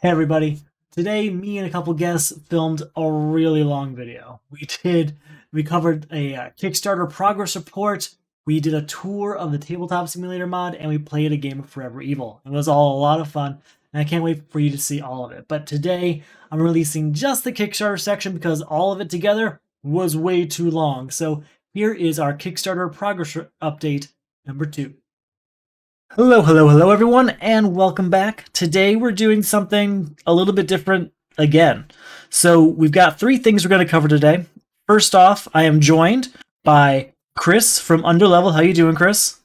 Hey everybody. Today, me and a couple guests filmed a really long video. We covered a Kickstarter progress report, we did a tour of the Tabletop Simulator mod, and we played a game of Forever Evil. It was all a lot of fun, and I can't wait for you to see all of it. But today, I'm releasing just the Kickstarter section because all of it together was way too long. So here is our Kickstarter progress update number 2. Hello everyone, and welcome back. Today we're doing something a little bit different again. So we've got 3 things we're going to cover today. First off, I am joined by Chris from Underlevel. How you doing, Chris?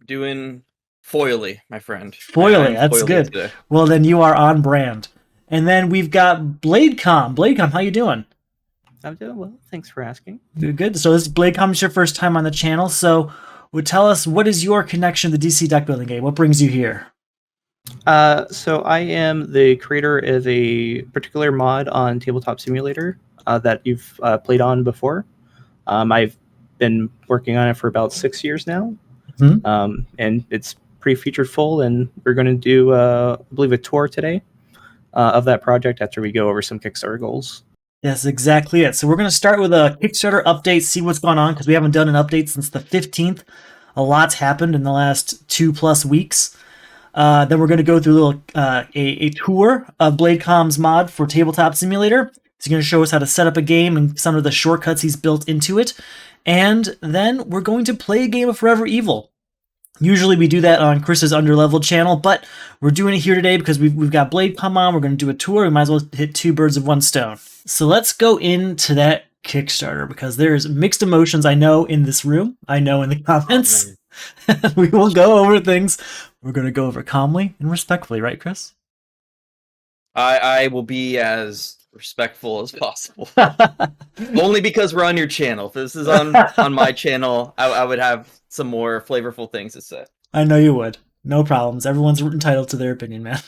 Doing foily, my friend. Foily, that's good. Today. Well, then you are on brand. And then we've got Bladecom. Bladecom, how you doing? I'm doing well. Thanks for asking. Good. So this Bladecom's your first time on the channel, so would tell us, what is your connection to the DC deck building game? What brings you here? So I am the creator of a particular mod on Tabletop Simulator that you've played on before. I've been working on it for about 6 years now, and it's pretty featured full. And we're going to do, I believe, a tour today of that project after we go over some Kickstarter goals. That's exactly it. So we're going to start with a Kickstarter update, see what's going on, because we haven't done an update since the 15th. A lot's happened in the last 2+ weeks. Then we're going to go through a tour of Bladecom's mod for Tabletop Simulator. He's going to show us how to set up a game and some of the shortcuts he's built into it. And then we're going to play a game of Forever Evil. Usually we do that on Chris's Underleveled channel, but we're doing it here today because we've got Bladecom on. We're going to do a tour. We might as well hit 2 birds with 1 stone. So let's go into that Kickstarter because there's mixed emotions, I know, in this room. I know in the comments. We will go over things. We're going to go over calmly and respectfully, right, Chris? I will be as respectful as possible. Only because we're on your channel. If this is on my channel, I would have some more flavorful things to say. I know you would. No problems. Everyone's entitled to their opinion, man.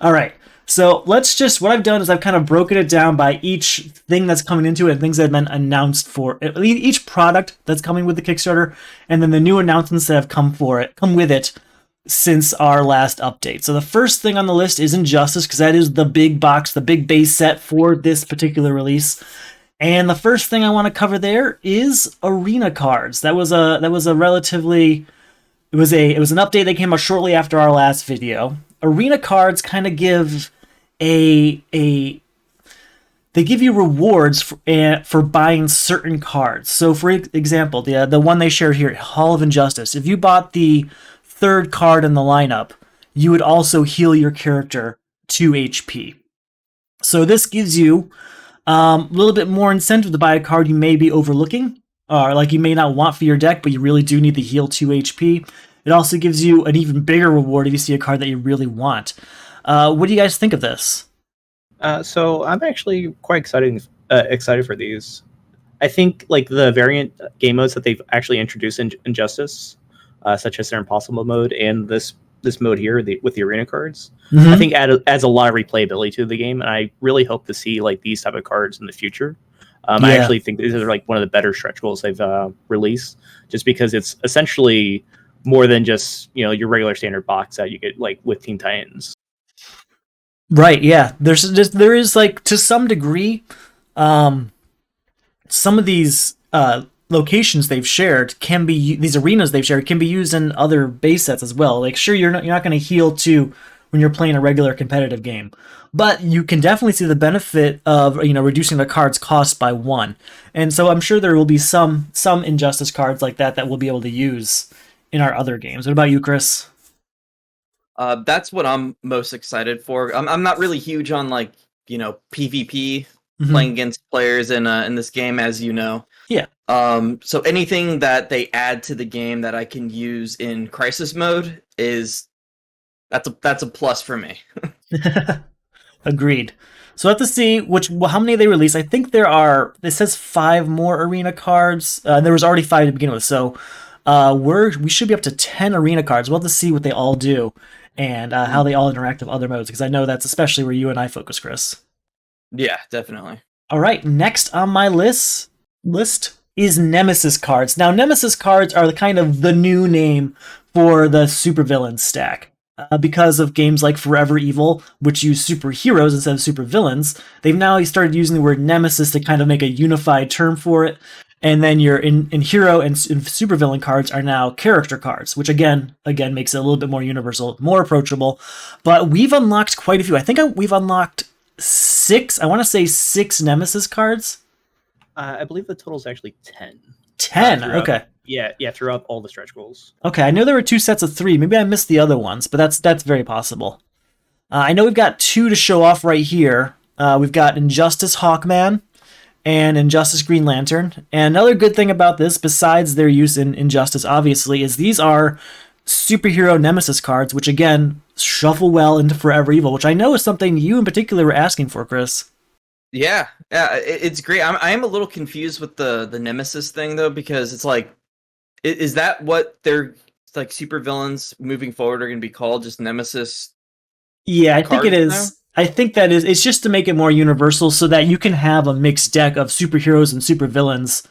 All right. So what I've done is I've kind of broken it down by each thing that's coming into it and things that have been announced for each product that's coming with the Kickstarter, and then the new announcements that have come with it since our last update. So the first thing on the list is Injustice, because that is the big box, the big base set for this particular release. And the first thing I want to cover there is arena cards. It was an update that came out shortly after our last video. Arena cards kind of give they give you rewards for buying certain cards. So for example, the one they shared here, Hall of Injustice, if you bought the 3rd card in the lineup, you would also heal your character 2 HP. So this gives you a little bit more incentive to buy a card you may be overlooking, or like you may not want for your deck, but you really do need to heal 2 HP. It also gives you an even bigger reward if you see a card that you really want. What do you guys think of this? So I'm actually quite excited for these. I think like the variant game modes that they've actually introduced in Injustice, such as their Impossible mode and this mode here with the arena cards, I think adds a lot of replayability to the game, and I really hope to see like these type of cards in the future. I actually think these are like one of the better stretch goals they've released, just because it's essentially more than just your regular standard box that you get like with Teen Titans. Right, yeah. There is like, to some degree, some of these locations they've shared these arenas they've shared can be used in other base sets as well. Like, sure, you're not going to heal 2 when you're playing a regular competitive game, but you can definitely see the benefit of reducing the card's cost by 1. And so I'm sure there will be some Injustice cards like that we'll be able to use in our other games. What about you, Chris? That's what I'm most excited for. I'm not really huge on like PvP, playing against players in this game, as you know. Yeah. So anything that they add to the game that I can use in crisis mode that's a plus for me. Agreed. So we'll have to see how many they release. I think it says 5 more arena cards. There was already 5 to begin with, so we should be up to 10 arena cards. We'll have to see what they all do and how they all interact with other modes, because I know that's especially where you and I focus, Chris. Yeah, definitely. All right, next on my list is Nemesis cards. Now, Nemesis cards are kind of the new name for the supervillain stack. because of games like Forever Evil, which use superheroes instead of supervillains. They've now started using the word nemesis to kind of make a unified term for it. And then your in hero and supervillain cards are now character cards, which again makes it a little bit more universal, more approachable. But we've unlocked quite a few. I think we've unlocked 6. I want to say 6 nemesis cards. I believe the total is actually 10. 10. Okay. Yeah, throughout all the stretch goals. Okay, I know there were 2 sets of 3. Maybe I missed the other ones, but that's very possible. I know we've got 2 to show off right here. We've got Injustice Hawkman and Injustice Green Lantern. And another good thing about this, besides their use in Injustice, obviously, is these are superhero nemesis cards, which again shuffle well into Forever Evil, which I know is something you in particular were asking for, Chris. Yeah, it's great. I am a little confused with the nemesis thing though, because it's like, is that what they're like supervillains moving forward are going to be called? Just nemesis? Yeah, I think it is. Now? I think that is. It's just to make it more universal, so that you can have a mixed deck of superheroes and supervillains,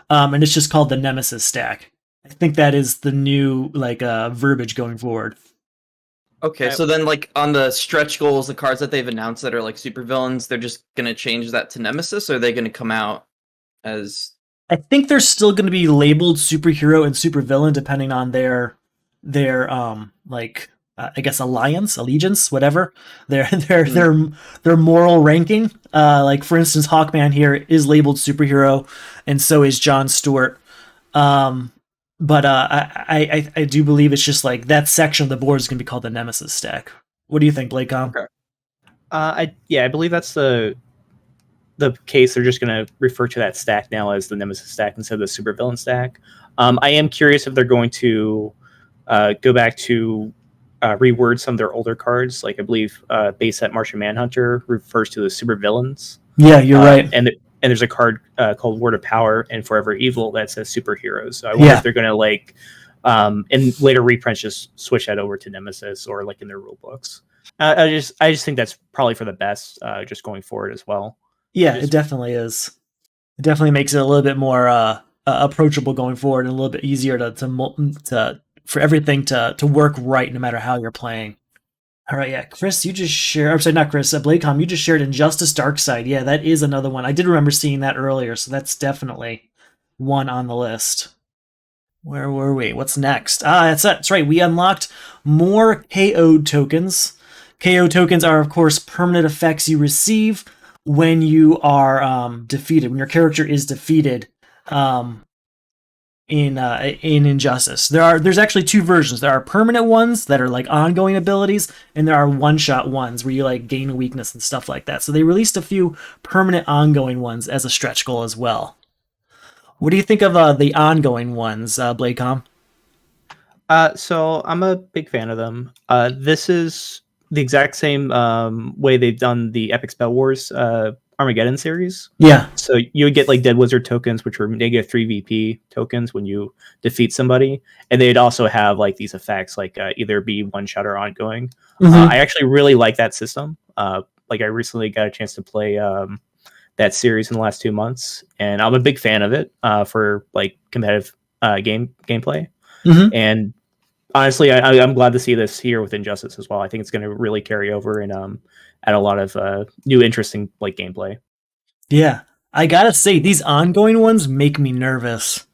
and it's just called the Nemesis stack. I think that is the new verbiage going forward. Okay, so then like on the stretch goals, the cards that they've announced that are like supervillains, they're just going to change that to nemesis, or are they going to come out as? I think they're still going to be labeled superhero and supervillain depending on their I guess allegiance, whatever their moral ranking. Like for instance, Hawkman here is labeled superhero, and so is Jon Stewart. But I do believe it's just like that section of the board is going to be called the Nemesis stack. What do you think, Bladecom? Okay. I believe that's the case. They're just going to refer to that stack now as the Nemesis stack instead of the supervillain stack. I am curious if they're going to go back to reword some of their older cards. Like I believe base set Martian Manhunter refers to the supervillains. Yeah, you're right. And there's a card called Word of Power and Forever Evil that says superheroes. So I wonder if they're going to in later reprints just switch that over to Nemesis or like in their rule books. I just think that's probably for the best, just going forward as well. Yeah, it definitely is. It definitely makes it a little bit more approachable going forward and a little bit easier to for everything to work right no matter how you're playing. All right, yeah, Chris, you just shared. I'm sorry, not Chris. Bladecom, you just shared Injustice Darkseid. Yeah, that is another one. I did remember seeing that earlier, so that's definitely one on the list. Where were we? What's next? That's right. We unlocked more KO tokens. KO tokens are, of course, permanent effects you receive when you are defeated. When your character is defeated in Injustice. There's actually 2 versions. There are permanent ones that are like ongoing abilities, and there are one-shot ones where you like gain a weakness and stuff like that. So they released a few permanent ongoing ones as a stretch goal as well. What do you think of the ongoing ones, Bladecom? So I'm a big fan of them. This is the exact same way they've done the Epic Spell Wars Armageddon series. Yeah. So you would get like Dead Wizard tokens, which were negative 3 VP tokens when you defeat somebody. And they'd also have like these effects, like either be one shot or ongoing. Mm-hmm. I actually really like that system. Like I recently got a chance to play that series in the last 2 months, and I'm a big fan of it for like competitive gameplay. Mm-hmm. And honestly, I'm glad to see this here with Injustice as well. I think it's going to really carry over and add a lot of new interesting like gameplay. Yeah, I gotta say these ongoing ones make me nervous.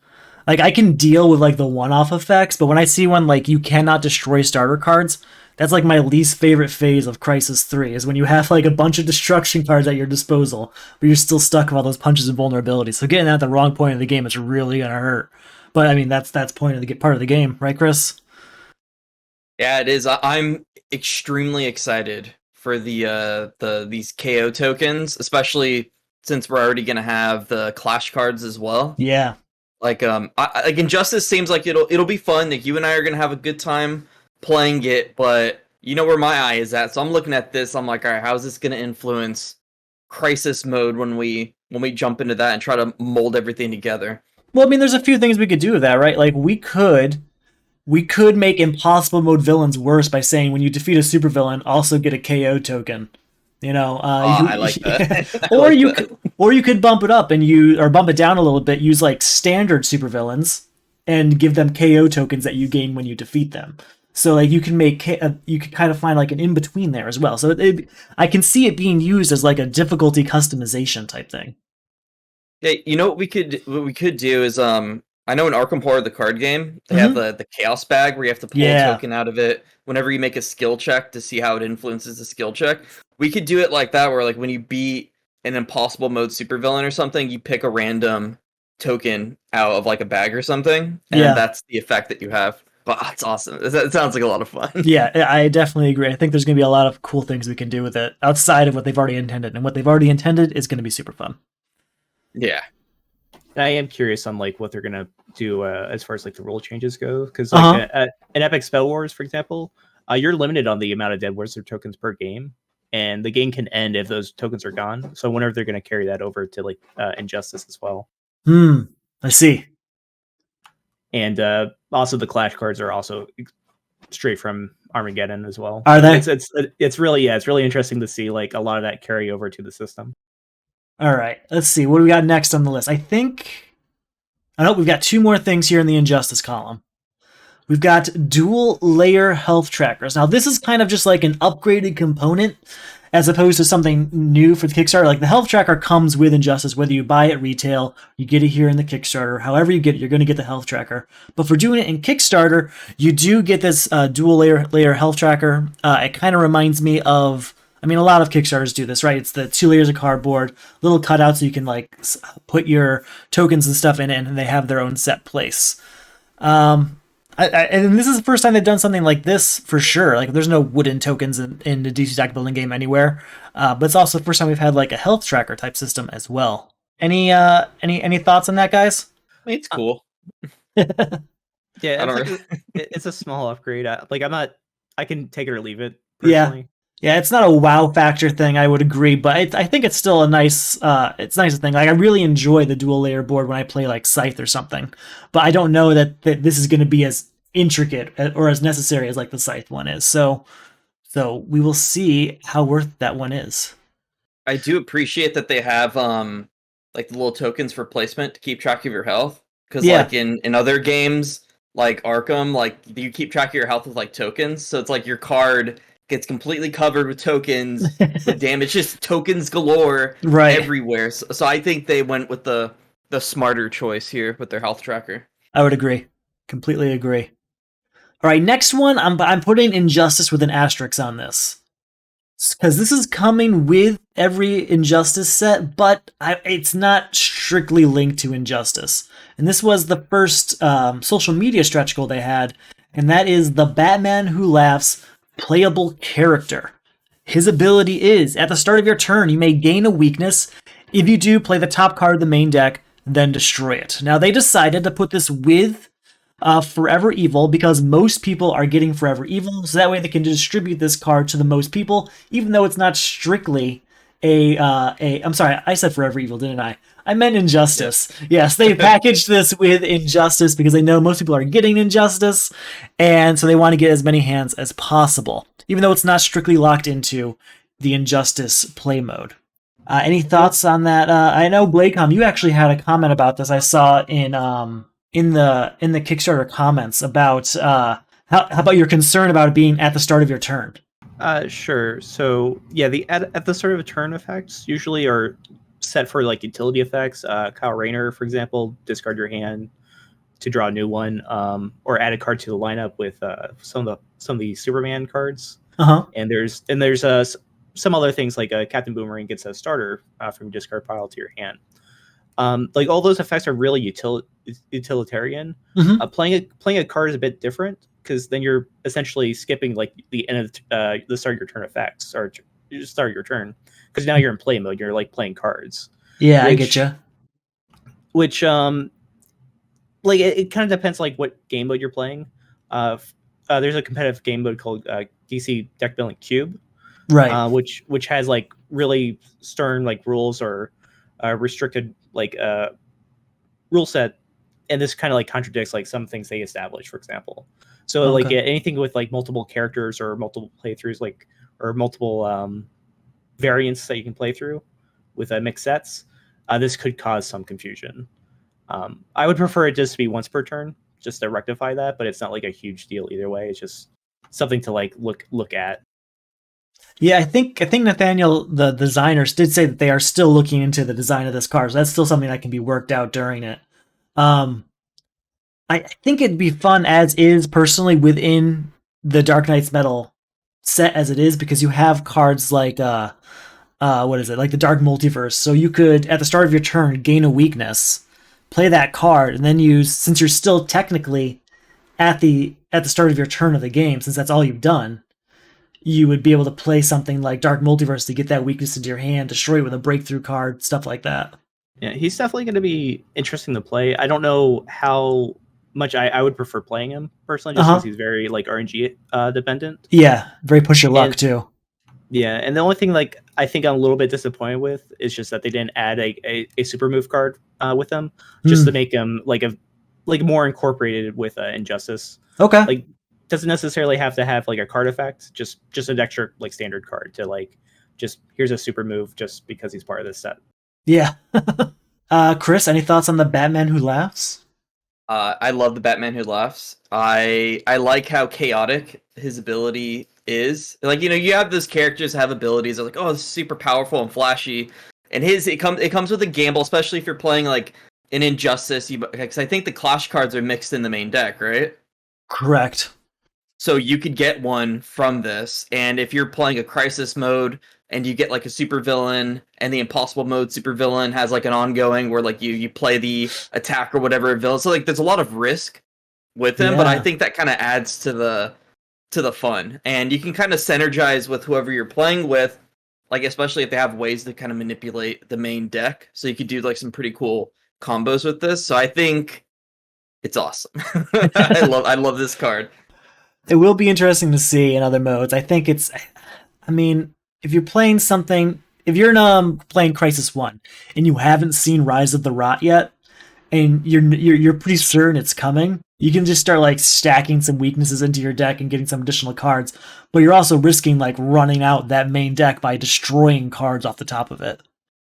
Like I can deal with like the one-off effects, but when I see one like you cannot destroy starter cards, that's like my least favorite phase of Crisis 3 is when you have like a bunch of destruction cards at your disposal, but you're still stuck with all those punches and vulnerabilities. So getting that at the wrong point of the game is really gonna hurt. But I mean that's part of the game, right, Chris? Yeah, it is. I'm extremely excited for these KO tokens, especially since we're already gonna have the Clash cards as well. Yeah. Like like Injustice seems like it'll be fun. Like you and I are gonna have a good time playing it, but you know where my eye is at. So I'm looking at this. I'm like, all right, how is this gonna influence Crisis mode when we jump into that and try to mold everything together? Well, I mean, there's a few things we could do with that, right? Like we could make impossible mode villains worse by saying when you defeat a supervillain, also get a KO token. You know, I like that. or you could bump it up or bump it down a little bit. Use like standard supervillains and give them KO tokens that you gain when you defeat them. So like you can you can kind of find like an in between there as well. So I can see it being used as like a difficulty customization type thing. Hey, you know what we could do is I know in Arkham Horror, the card game, they have Mhm. the chaos bag where you have to pull a Yeah. token out of it whenever you make a skill check to see how it influences the skill check. We could do it like that, where like when you beat an impossible mode supervillain or something, you pick a random token out of like a bag or something, and Yeah. that's the effect that you have. But it's awesome. It sounds like a lot of fun. Yeah, I definitely agree. I think there's going to be a lot of cool things we can do with it outside of what they've already intended, and what they've already intended is going to be super fun. Yeah. I am curious on like what they're gonna do as far as like the rule changes go, because like in Epic Spell Wars, for example, you're limited on the amount of Dead Wizard tokens per game, and the game can end if those tokens are gone. So I wonder if they're gonna carry that over to like Injustice as well. I see. And also the Clash cards are also straight from Armageddon as well. Are they? It's really it's really interesting to see like a lot of that carry over to the system. All right, let's see. What do we got next on the list? I know we've got two more things here in the Injustice column. We've got dual layer health trackers. Now, this is kind of just like an upgraded component as opposed to something new for the Kickstarter. Like the health tracker comes with Injustice, whether you buy it retail, you get it here in the Kickstarter, however you get it, you're going to get the health tracker. But for doing it in Kickstarter, you do get this dual layer health tracker. It kind of reminds me of, I mean, a lot of Kickstarters do this, right? It's the 2 layers of cardboard, little cutouts so you can like put your tokens and stuff in it, and they have their own set place. And this is the first time they've done something like this for sure. Like, there's no wooden tokens in the DC deck building game anywhere, but it's also the first time we've had like a health tracker type system as well. Any thoughts on that, guys? I mean, it's cool. Yeah, it's a small upgrade. I can take it or leave it. Personally. Yeah, it's not a wow factor thing, I would agree, but I think it's still a nice thing. Like, I really enjoy the dual layer board when I play like Scythe or something, but I don't know that this is going to be as intricate or as necessary as like the Scythe one is. So we will see how worth that one is. I do appreciate that they have like the little tokens for placement to keep track of your health, because like in other games like Arkham, like you keep track of your health with like tokens, so it's like your card gets completely covered with tokens with damage, just tokens galore everywhere. So I think they went with the smarter choice here with their health tracker. I would agree. Completely agree. All right, next one, I'm putting Injustice with an asterisk on this, because this is coming with every Injustice set, but it's not strictly linked to Injustice. And this was the first social media stretch goal they had, and that is the Batman Who Laughs playable character. His ability is, at the start of your turn, you may gain a weakness. If you do, play the top card of the main deck, then destroy it. Now, they decided to put this with Forever Evil because most people are getting Forever Evil, so that way they can distribute this card to the most people, even though it's not strictly I'm sorry, I said Forever Evil, didn't I? I meant Injustice. Yes, they packaged this with Injustice because they know most people are getting Injustice, and so they want to get as many hands as possible, even though it's not strictly locked into the Injustice play mode. Any thoughts on that? I know, Bladecom, you actually had a comment about this. I saw in the Kickstarter comments about how about your concern about it being at the start of your turn. Sure. So yeah, the at the start of a turn effects usually are set for like utility effects. Kyle Rayner, for example, discard your hand to draw a new one, or add a card to the lineup with some of the Superman cards. And there's some other things like Captain Boomerang gets a starter from your discard pile to your hand. Like all those effects are really utilitarian. Playing a card is a bit different, because then you're essentially skipping like the end of the start of your turn effects, or start of your turn, because now you're in play mode. You're like playing cards. Yeah, I get you. Which like it kind of depends like what game mode you're playing. There's a competitive game mode called DC Deck Building Cube, right? Which has like really stern like rules or restricted like rule set, and this kind of like contradicts like some things they established, for example. So like anything with like multiple characters or multiple playthroughs, like, or multiple variants that you can play through with mixed sets, this could cause some confusion. I would prefer it just to be once per turn, just to rectify that, but it's not like a huge deal either way. It's just something to like look at. Yeah, I think Nathaniel, the designers, did say that they are still looking into the design of this card. So that's still something that can be worked out during it. I think it'd be fun as is personally within the Dark Knight's Metal set as it is, because you have cards like what is it, like the Dark Multiverse. So you could at the start of your turn gain a weakness, play that card, and then use, since you're still technically at the start of your turn of the game, since that's all you've done, you would be able to play something like Dark Multiverse to get that weakness into your hand, destroy it with a breakthrough card, stuff like that. Yeah, he's definitely going to be interesting to play. I don't know how much I would prefer playing him personally, just because he's very like RNG dependent. Yeah, very push your luck too. Yeah, and the only thing like I think I'm a little bit disappointed with is just that they didn't add a super move card with him, just to make him like more incorporated with Injustice. Okay. Like, doesn't necessarily have to have like a card effect, just an extra like standard card to like just here's a super move just because he's part of this set. Yeah. Chris, any thoughts on the Batman Who Laughs? I love the Batman Who Laughs. I like how chaotic his ability is. Like, you have those characters have abilities that are like, oh, it's super powerful and flashy. And it comes with a gamble, especially if you're playing like an Injustice, because I think the Clash cards are mixed in the main deck, right? Correct. So you could get one from this, and if you're playing a Crisis mode and you get like a supervillain, and the Impossible mode supervillain has like an ongoing where like you play the attack or whatever villain, so like there's a lot of risk with him, but I think that kind of adds to the fun, and you can kind of synergize with whoever you're playing with, like especially if they have ways to kind of manipulate the main deck, so you could do like some pretty cool combos with this. So I think it's awesome. I love this card. It will be interesting to see in other modes. I think if you're playing something, if you're playing Crisis 1 and you haven't seen Rise of the Rot yet, and you're pretty certain it's coming, you can just start like stacking some weaknesses into your deck and getting some additional cards, but you're also risking like running out that main deck by destroying cards off the top of it.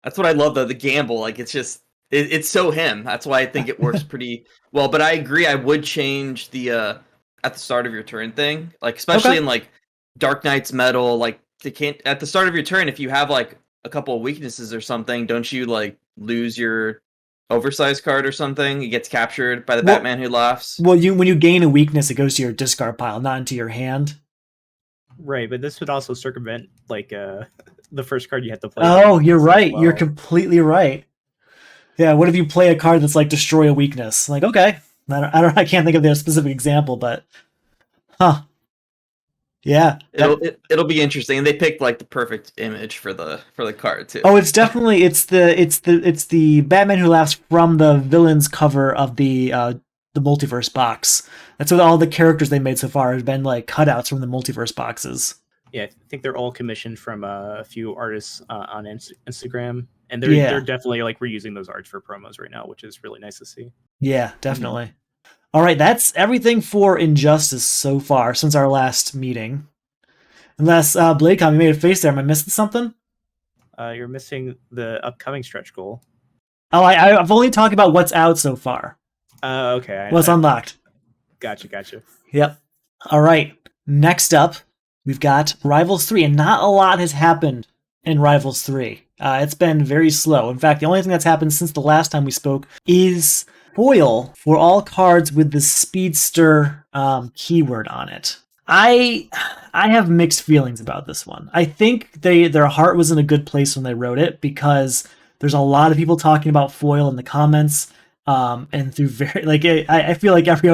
That's what I love though, the gamble. Like it's so him. That's why I think it works pretty well. But I agree, I would change the at the start of your turn thing, like especially in like Dark Knight's Metal, like they can't at the start of your turn, if you have like a couple of weaknesses or something, don't you like lose your oversized card or something? It gets captured by the Batman Who Laughs. Well, when you gain a weakness, it goes to your discard pile, not into your hand. Right, but this would also circumvent like the first card you have to play. Oh, you're right. Well. You're completely right. Yeah, what if you play a card that's like destroy a weakness? Like, okay, I can't think of the specific example, but yeah, it'll be interesting. And they picked like the perfect image for the card too. Oh, it's definitely it's the Batman Who Laughs from the villains cover of the Multiverse Box. That's what all the characters they made so far have been like cutouts from the Multiverse boxes. Yeah, I think they're all commissioned from a few artists on Instagram, and they're definitely like reusing those arts for promos right now, which is really nice to see. Yeah, definitely. Mm-hmm. All right, that's everything for Injustice so far since our last meeting. Unless Bladecom, you made a face there. Am I missing something? You're missing the upcoming stretch goal. Oh, I've only talked about what's out so far. Okay. What's unlocked. Gotcha. Yep. All right. Next up, we've got Rivals 3, and not a lot has happened in Rivals 3. It's been very slow. In fact, the only thing that's happened since the last time we spoke is foil for all cards with the Speedster keyword on it. I have mixed feelings about this one. I think their heart was in a good place when they wrote it, because there's a lot of people talking about foil in the comments, and through very like I feel like every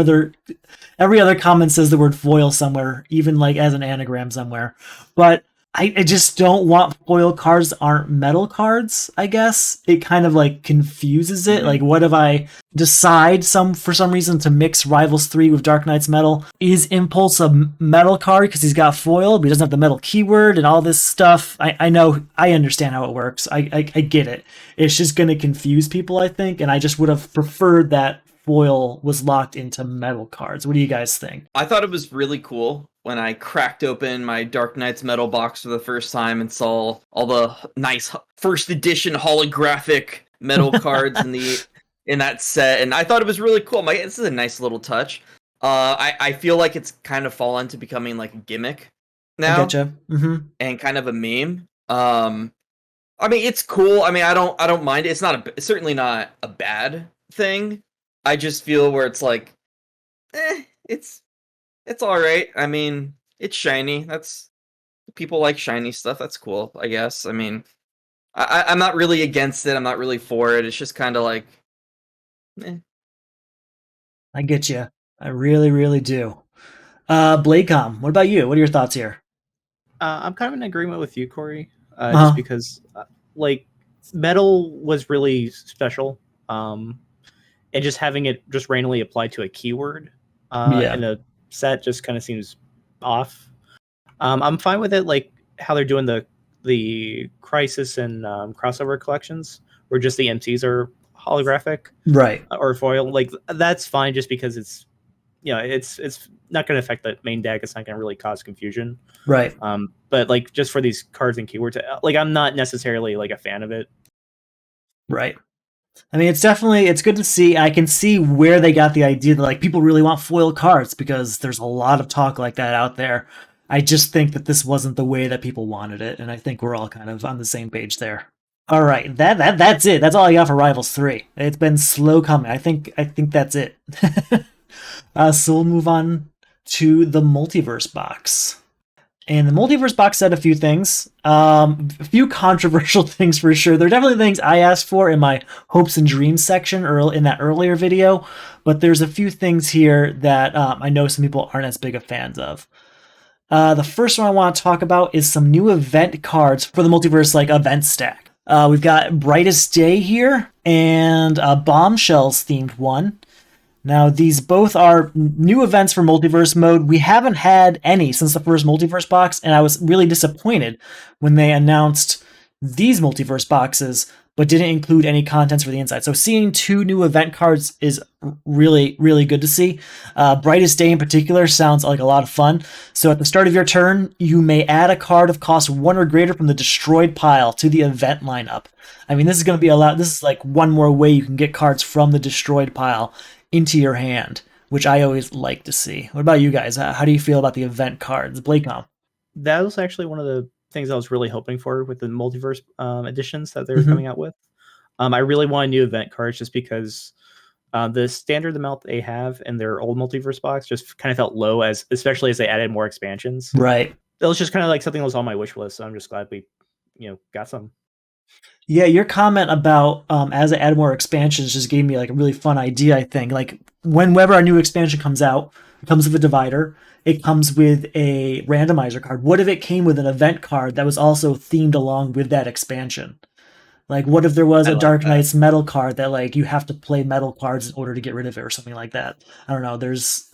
other comment says the word foil somewhere, even like as an anagram somewhere. But I just don't want foil cards that aren't metal cards, I guess. It kind of like confuses it. Mm-hmm. Like, what if I decide for some reason to mix Rivals 3 with Dark Knight's Metal? Is Impulse a metal card because he's got foil, but he doesn't have the metal keyword and all this stuff? I know, I understand how it works. I get it. It's just going to confuse people, I think, and I just would have preferred that foil was locked into metal cards. What do you guys think? I thought it was really cool when I cracked open my Dark Knight's Metal box for the first time and saw all the nice first edition holographic metal cards in that set, and I thought it was really cool. This is a nice little touch. I feel like it's kind of fallen to becoming like a gimmick I now getcha. Mm-hmm. and kind of a meme. I mean, it's cool. I mean, I don't mind it. It's certainly not a bad thing. I just feel where it's like, it's all right. I mean, it's shiny. That's people like shiny stuff. That's cool, I guess. I mean, I'm not really against it. I'm not really for it. It's just kind of like, I get you. I really, really do. Bladecom, what about you? What are your thoughts here? I'm kind of in agreement with you, Corey, Uh-huh. just because like metal was really special, and just having it just randomly applied to a keyword Yeah. in a set just kind of seems off. I'm fine with it, like how they're doing the Crisis and crossover collections, where just the MCs are holographic Right. or foil. Like that's fine, just because it's it's not going to affect the main deck. It's not going to really cause confusion. Right. But like just for these cards and keywords, like I'm not necessarily like a fan of it. Right. I mean, it's good to see. I can see where they got the idea that like people really want foil cards because there's a lot of talk like that out there. I just think that this wasn't the way that people wanted it, and I think we're all kind of on the same page there. All right, that's it. That's all I got for Rivals 3. It's been slow coming. I think that's it. So we'll move on to the Multiverse Box. And the Multiverse Box said a few things, a few controversial things for sure. They're definitely things I asked for in my hopes and dreams section in that earlier video, but there's a few things here that I know some people aren't as big of fans of. The first one I want to talk about is some new event cards for the Multiverse like event stack. We've got Brightest Day here and a Bombshells themed one. Now, these both are new events for Multiverse Mode. We haven't had any since the first Multiverse box, and I was really disappointed when they announced these Multiverse boxes, but didn't include any contents for the inside. So seeing 2 new event cards is really, really good to see. Brightest Day in particular sounds like a lot of fun. So at the start of your turn, you may add a card of cost 1 or greater from the destroyed pile to the event lineup. I mean, this is going to be this is like one more way you can get cards from the destroyed pile into your hand, which I always like to see. What about you guys? How do you feel about the event cards? Bladecom. That was actually one of the things I was really hoping for with the multiverse editions that they were coming out with. I really want new event cards just because the standard amount they have in their old multiverse box just kind of felt low, especially as they added more expansions. Right. That was just kind of like something that was on my wish list. So I'm just glad we, got some. Yeah, your comment about as I add more expansions just gave me like a really fun idea, I think. Like whenever a new expansion comes out, it comes with a divider, it comes with a randomizer card. What if it came with an event card that was also themed along with that expansion? Like what if there was a Dark Knight's metal card that like you have to play metal cards in order to get rid of it or something like that? I don't know. There's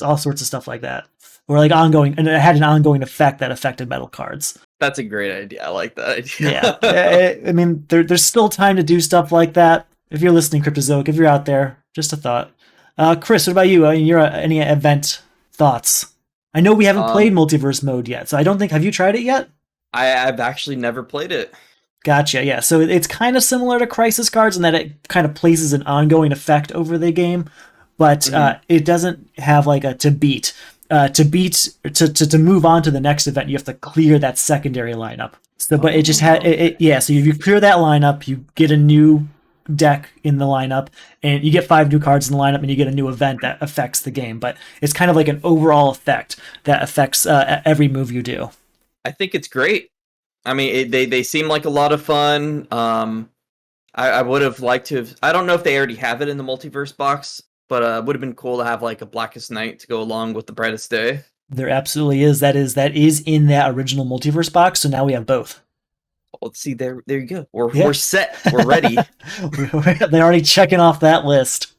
all sorts of stuff like that. Or like ongoing, and it had an ongoing effect that affected metal cards. That's a great idea. I like that idea. Yeah, I mean, there's still time to do stuff like that. If you're listening, Cryptozoic, if you're out there, just a thought. Chris, what about you? Any event thoughts? I know we haven't played Multiverse Mode yet, so I don't think. Have you tried it yet? I've actually never played it. Gotcha. Yeah, so it's kind of similar to Crisis cards in that it kind of places an ongoing effect over the game, but it doesn't have like a to move on to the next event, you have to clear that secondary lineup. So, but it just had yeah. So if you clear that lineup, you get a new deck in the lineup, and you get 5 new cards in the lineup, and you get a new event that affects the game. But it's kind of like an overall effect that affects every move you do. I think it's great. I mean, they seem like a lot of fun. I would have liked to have. I don't know if they already have it in the Multiverse box, but it would have been cool to have like a Blackest Night to go along with the Brightest Day. There absolutely is. That is in that original Multiverse box. So now we have both. Let's see. There you go. We're set. We're ready. They're already checking off that list.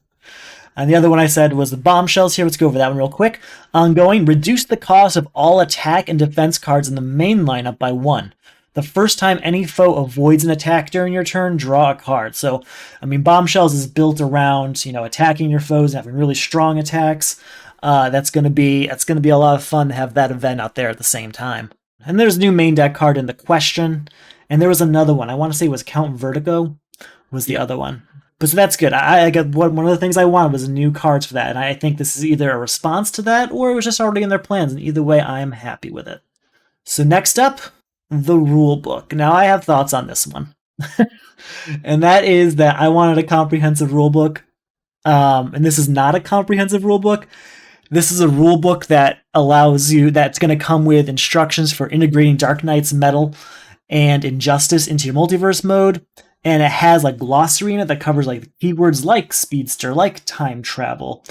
And the other one I said was the Bombshells here. Let's go over that one real quick. Ongoing, reduce the cost of all attack and defense cards in the main lineup by 1. The first time any foe avoids an attack during your turn, draw a card. So, I mean, Bombshells is built around, attacking your foes and having really strong attacks. That's gonna be a lot of fun to have that event out there at the same time. And there's a new main deck card in the Question, and there was another one. I want to say it was Count Vertigo was the other one. But so that's good. I got one of the things I wanted was new cards for that, and I think this is either a response to that or it was just already in their plans. And either way, I am happy with it. So next up, the rule book. Now I have thoughts on this one, and that is that I wanted a comprehensive rule book, and this is not a comprehensive rule book. This is a rule book that allows you, that's going to come with instructions for integrating Dark Knight's Metal and Injustice into your multiverse mode. And it has a glossary in it that covers like keywords like speedster, like time travel,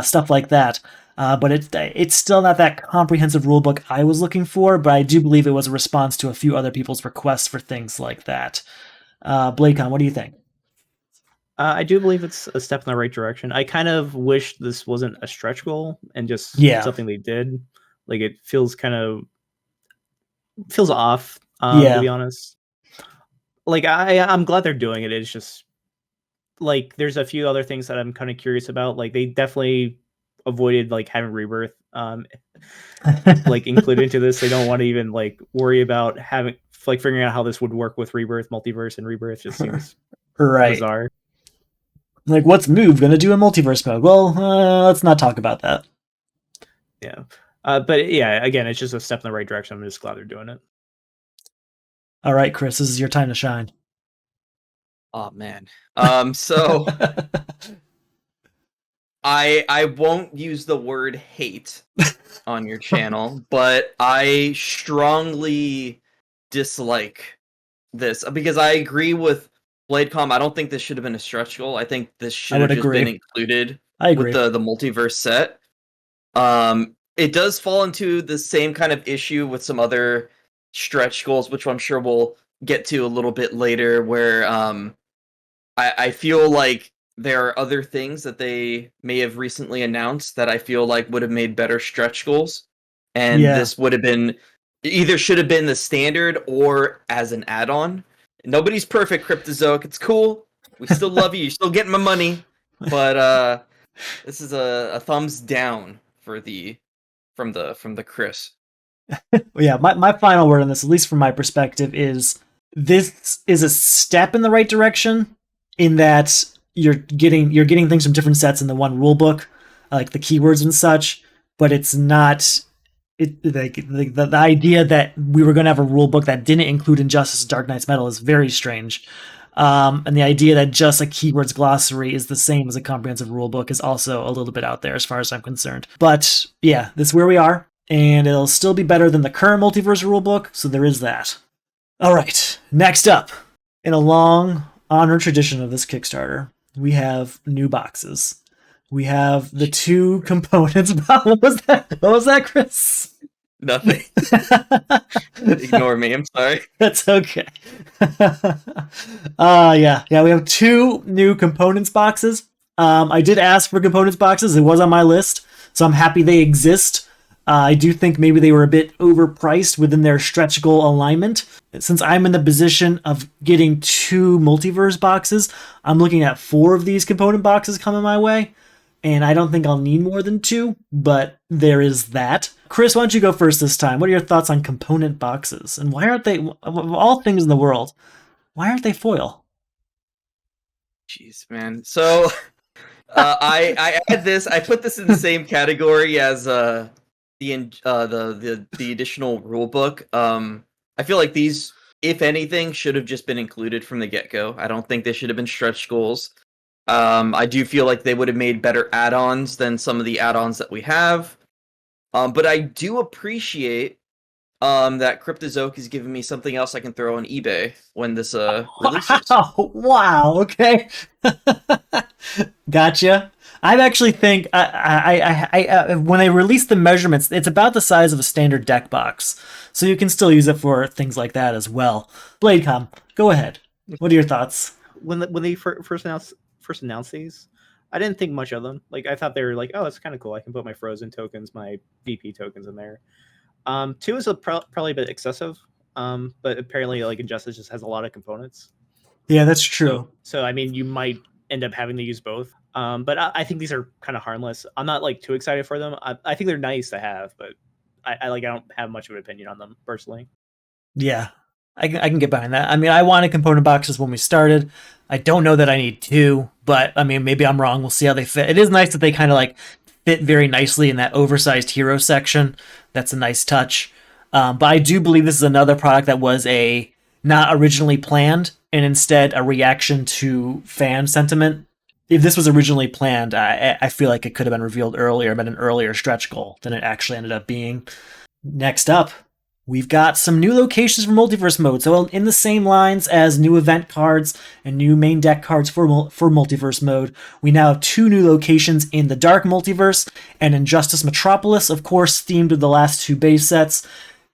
stuff like that. But it's still not that comprehensive rule book I was looking for, but I do believe it was a response to a few other people's requests for things like that. Bladecom, what do you think? I do believe it's a step in the right direction. I kind of wish this wasn't a stretch goal and just something they did. Like it feels off, to be honest. Like I'm glad they're doing it. It's just like there's a few other things that I'm kind of curious about. Like they definitely avoided like having Rebirth like included into this. They don't want to even like worry about having like figuring out how this would work with Rebirth, Multiverse, and Rebirth. Just seems bizarre. Like, what's Move gonna do in multiverse mode? Well, let's not talk about that. Yeah, but yeah, again, it's just a step in the right direction. I'm just glad they're doing it. All right, Chris, this is your time to shine. Oh man. So I won't use the word hate on your channel, but I strongly dislike this because I agree with Bladecom. I don't think this should have been a stretch goal. I think this should have just been included with the multiverse set. It does fall into the same kind of issue with some other stretch goals, which I'm sure we'll get to a little bit later, where I feel like there are other things that they may have recently announced that I feel like would have made better stretch goals. And this would have been either should have been the standard or as an add-on. Nobody's perfect, Cryptozoic. It's cool. We still love you. You're still getting my money. But this is a thumbs down for from the Chris. Yeah, my final word on this, at least from my perspective, is this is a step in the right direction in that you're getting things from different sets in the one rule book, like the keywords and such, but it's not the idea that we were going to have a rule book that didn't include Injustice Dark Knight's Metal is very strange. And the idea that just a keywords glossary is the same as a comprehensive rule book is also a little bit out there as far as I'm concerned. But yeah, this is where we are, and it'll still be better than the current multiverse rulebook, so there is that. All right, next up, in a long honored tradition of this Kickstarter, we have new boxes. We have the two components. What was that, Chris? Nothing. Ignore me. I'm sorry. That's okay. Yeah. We have two new components boxes. I did ask for components boxes. It was on my list, so I'm happy they exist. I do think maybe they were a bit overpriced within their stretch goal alignment. Since I'm in the position of getting two multiverse boxes, I'm looking at 4 of these component boxes coming my way. And I don't think I'll need more than 2, but there is that. Chris, why don't you go first this time? What are your thoughts on component boxes? And why aren't they, of all things in the world, why aren't they foil? Jeez, man. So I add this. I put this in the same category as the additional rule book. I feel like these, if anything, should have just been included from the get-go. I don't think they should have been stretch goals. I do feel like they would have made better add-ons than some of the add-ons that we have. But I do appreciate that Cryptozoic is giving me something else I can throw on eBay when this releases. Wow, okay. Gotcha. I actually think I when they release the measurements, it's about the size of a standard deck box, so you can still use it for things like that as well. Bladecom, go ahead. What are your thoughts? When they first announced these, I didn't think much of them. Like I thought they were like, oh, it's kind of cool. I can put my Frozen tokens, my VP tokens in there. 2 is probably a bit excessive, but apparently like Injustice just has a lot of components. Yeah, that's true. So I mean, you might end up having to use both. But I think these are kind of harmless. I'm not like too excited for them. I think they're nice to have, but I don't have much of an opinion on them personally. Yeah, I can get behind that. I mean, I wanted component boxes when we started. I don't know that I need two, but I mean, maybe I'm wrong. We'll see how they fit. It is nice that they kind of like fit very nicely in that oversized hero section. That's a nice touch. But I do believe this is another product that was a not originally planned and instead a reaction to fan sentiment. If this was originally planned, I feel like it could have been revealed earlier, been an earlier stretch goal than it actually ended up being. Next up, we've got some new locations for multiverse mode. So in the same lines as new event cards and new main deck cards for multiverse mode, we now have two new locations in the Dark Multiverse and Injustice Metropolis, of course, themed with the last two base sets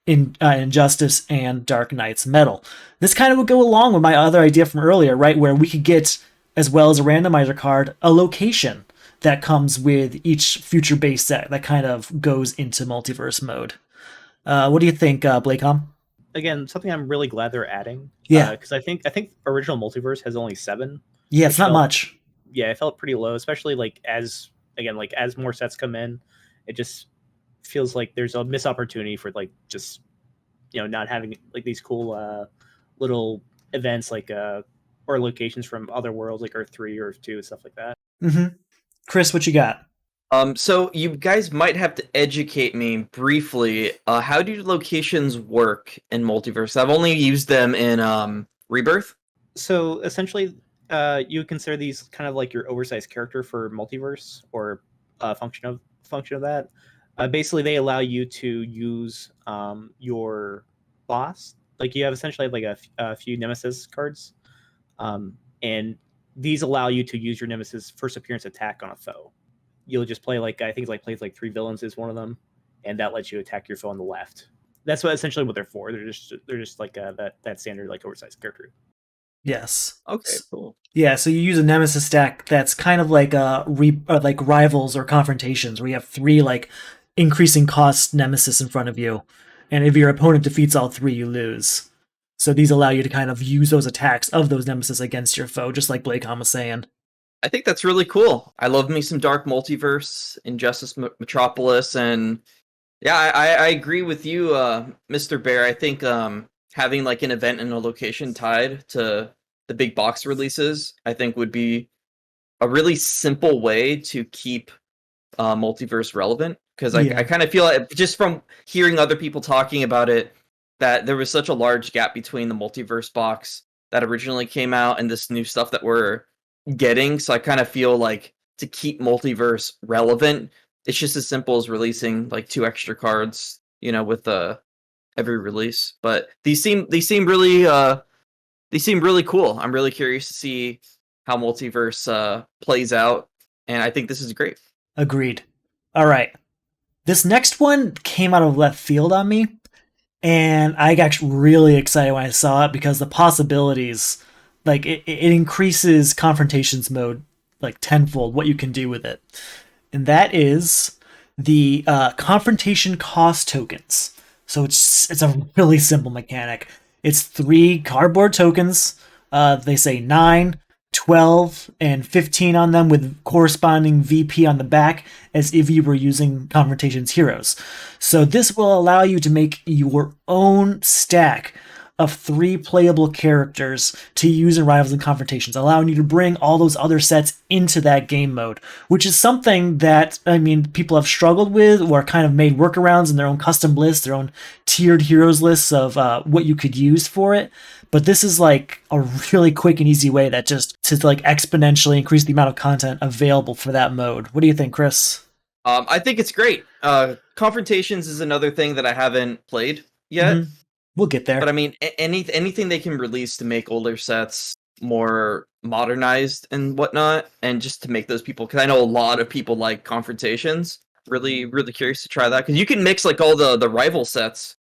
in Injustice and Dark Knight's Metal. This kind of would go along with my other idea from earlier, right, where we could get, as well as a randomizer card, a location that comes with each future base set that kind of goes into multiverse mode. What do you think, Bladecom? Again, something I'm really glad they're adding. Yeah. Because I think original multiverse has only 7. Yeah, it's not much. Yeah, it felt pretty low, especially like as more sets come in, it just feels like there's a missed opportunity for like just not having like these cool little events like or locations from other worlds like Earth 3 or Earth 2 and stuff like that. Mm-hmm. Chris, what you got? So you guys might have to educate me briefly. How do locations work in Multiverse? I've only used them in Rebirth. So essentially, you consider these kind of like your oversized character for Multiverse or function of that. Basically, they allow you to use your boss. Like you have essentially like a few Nemesis cards, and these allow you to use your Nemesis first appearance attack on a foe. You'll just play like I think it's like plays like 3 villains is one of them, and that lets you attack your foe on the left. That's essentially what they're for. They're just like that standard like oversized character. Yes. Okay, cool. Yeah, so you use a Nemesis stack that's kind of like like rivals or confrontations, where you have 3 like increasing cost Nemesis in front of you, and if your opponent defeats all 3, you lose. So these allow you to kind of use those attacks of those Nemesis against your foe, just like Bladecom was saying. I think that's really cool. I love me some Dark Multiverse, Injustice Metropolis, and yeah, I agree with you, Mr. Bear. I think having like an event and a location tied to the big box releases, I think would be a really simple way to keep Multiverse relevant. Because I kind of feel like, just from hearing other people talking about it, that there was such a large gap between the Multiverse box that originally came out and this new stuff that we're getting. So I kind of feel like to keep Multiverse relevant, it's just as simple as releasing like 2 extra cards, with every release. But these seem really cool. I'm really curious to see how Multiverse plays out, and I think this is great. Agreed. All right. This next one came out of left field on me, and I got really excited when I saw it because the possibilities, like it increases confrontations mode like tenfold what you can do with it. And that is the confrontation cost tokens. So it's a really simple mechanic. It's 3 cardboard tokens. They say 9, 12, and 15 on them with corresponding VP on the back as if you were using Confrontation's heroes. So this will allow you to make your own stack of 3 playable characters to use in Rivals and Confrontations, allowing you to bring all those other sets into that game mode, which is something that, I mean, people have struggled with or kind of made workarounds in their own custom lists, their own tiered heroes lists of what you could use for it. But this is like a really quick and easy way that just to like exponentially increase the amount of content available for that mode. What do you think, Chris? I think it's great. Confrontations is another thing that I haven't played yet. Mm-hmm. We'll get there. But I mean, anything they can release to make older sets more modernized and whatnot, and just to make those people, because I know a lot of people like Confrontations. Really, really curious to try that, because you can mix like all the rival sets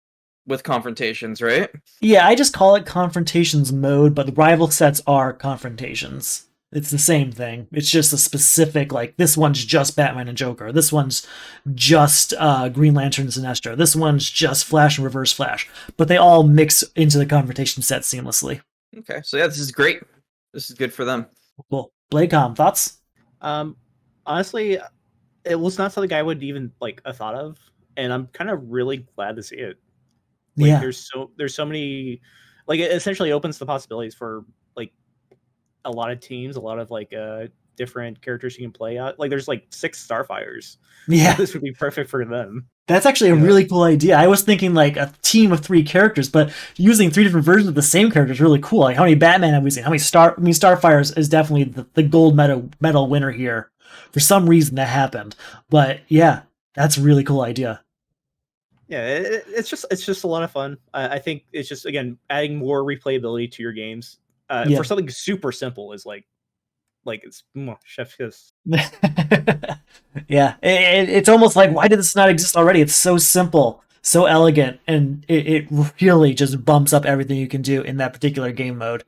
with Confrontations, right? Yeah, I just call it Confrontations mode, but the rival sets are Confrontations. It's the same thing. It's just a specific, like, this one's just Batman and Joker. This one's just Green Lantern and Sinestro. This one's just Flash and Reverse Flash. But they all mix into the Confrontation set seamlessly. Okay, so yeah, this is great. This is good for them. Cool. Bladecom, thoughts? Honestly, it was not something I would even, like, have thought of. And I'm kind of really glad to see it. Like, yeah. There's so many... like it essentially opens the possibilities for like a lot of teams, a lot of like different characters you can play out. Like there's like 6 Starfires. Yeah. This would be perfect for them. That's actually a really cool idea. I was thinking like a team of 3 characters, but using 3 different versions of the same character is really cool. Like how many Batman have we seen? How many Starfires is definitely the gold medal winner here. For some reason that happened. But yeah, that's a really cool idea. Yeah, it's just a lot of fun. I think it's just, again, adding more replayability to your games for something super simple is like it's chef kiss. Yeah, it's almost like, why did this not exist already? It's so simple, so elegant, and it really just bumps up everything you can do in that particular game mode.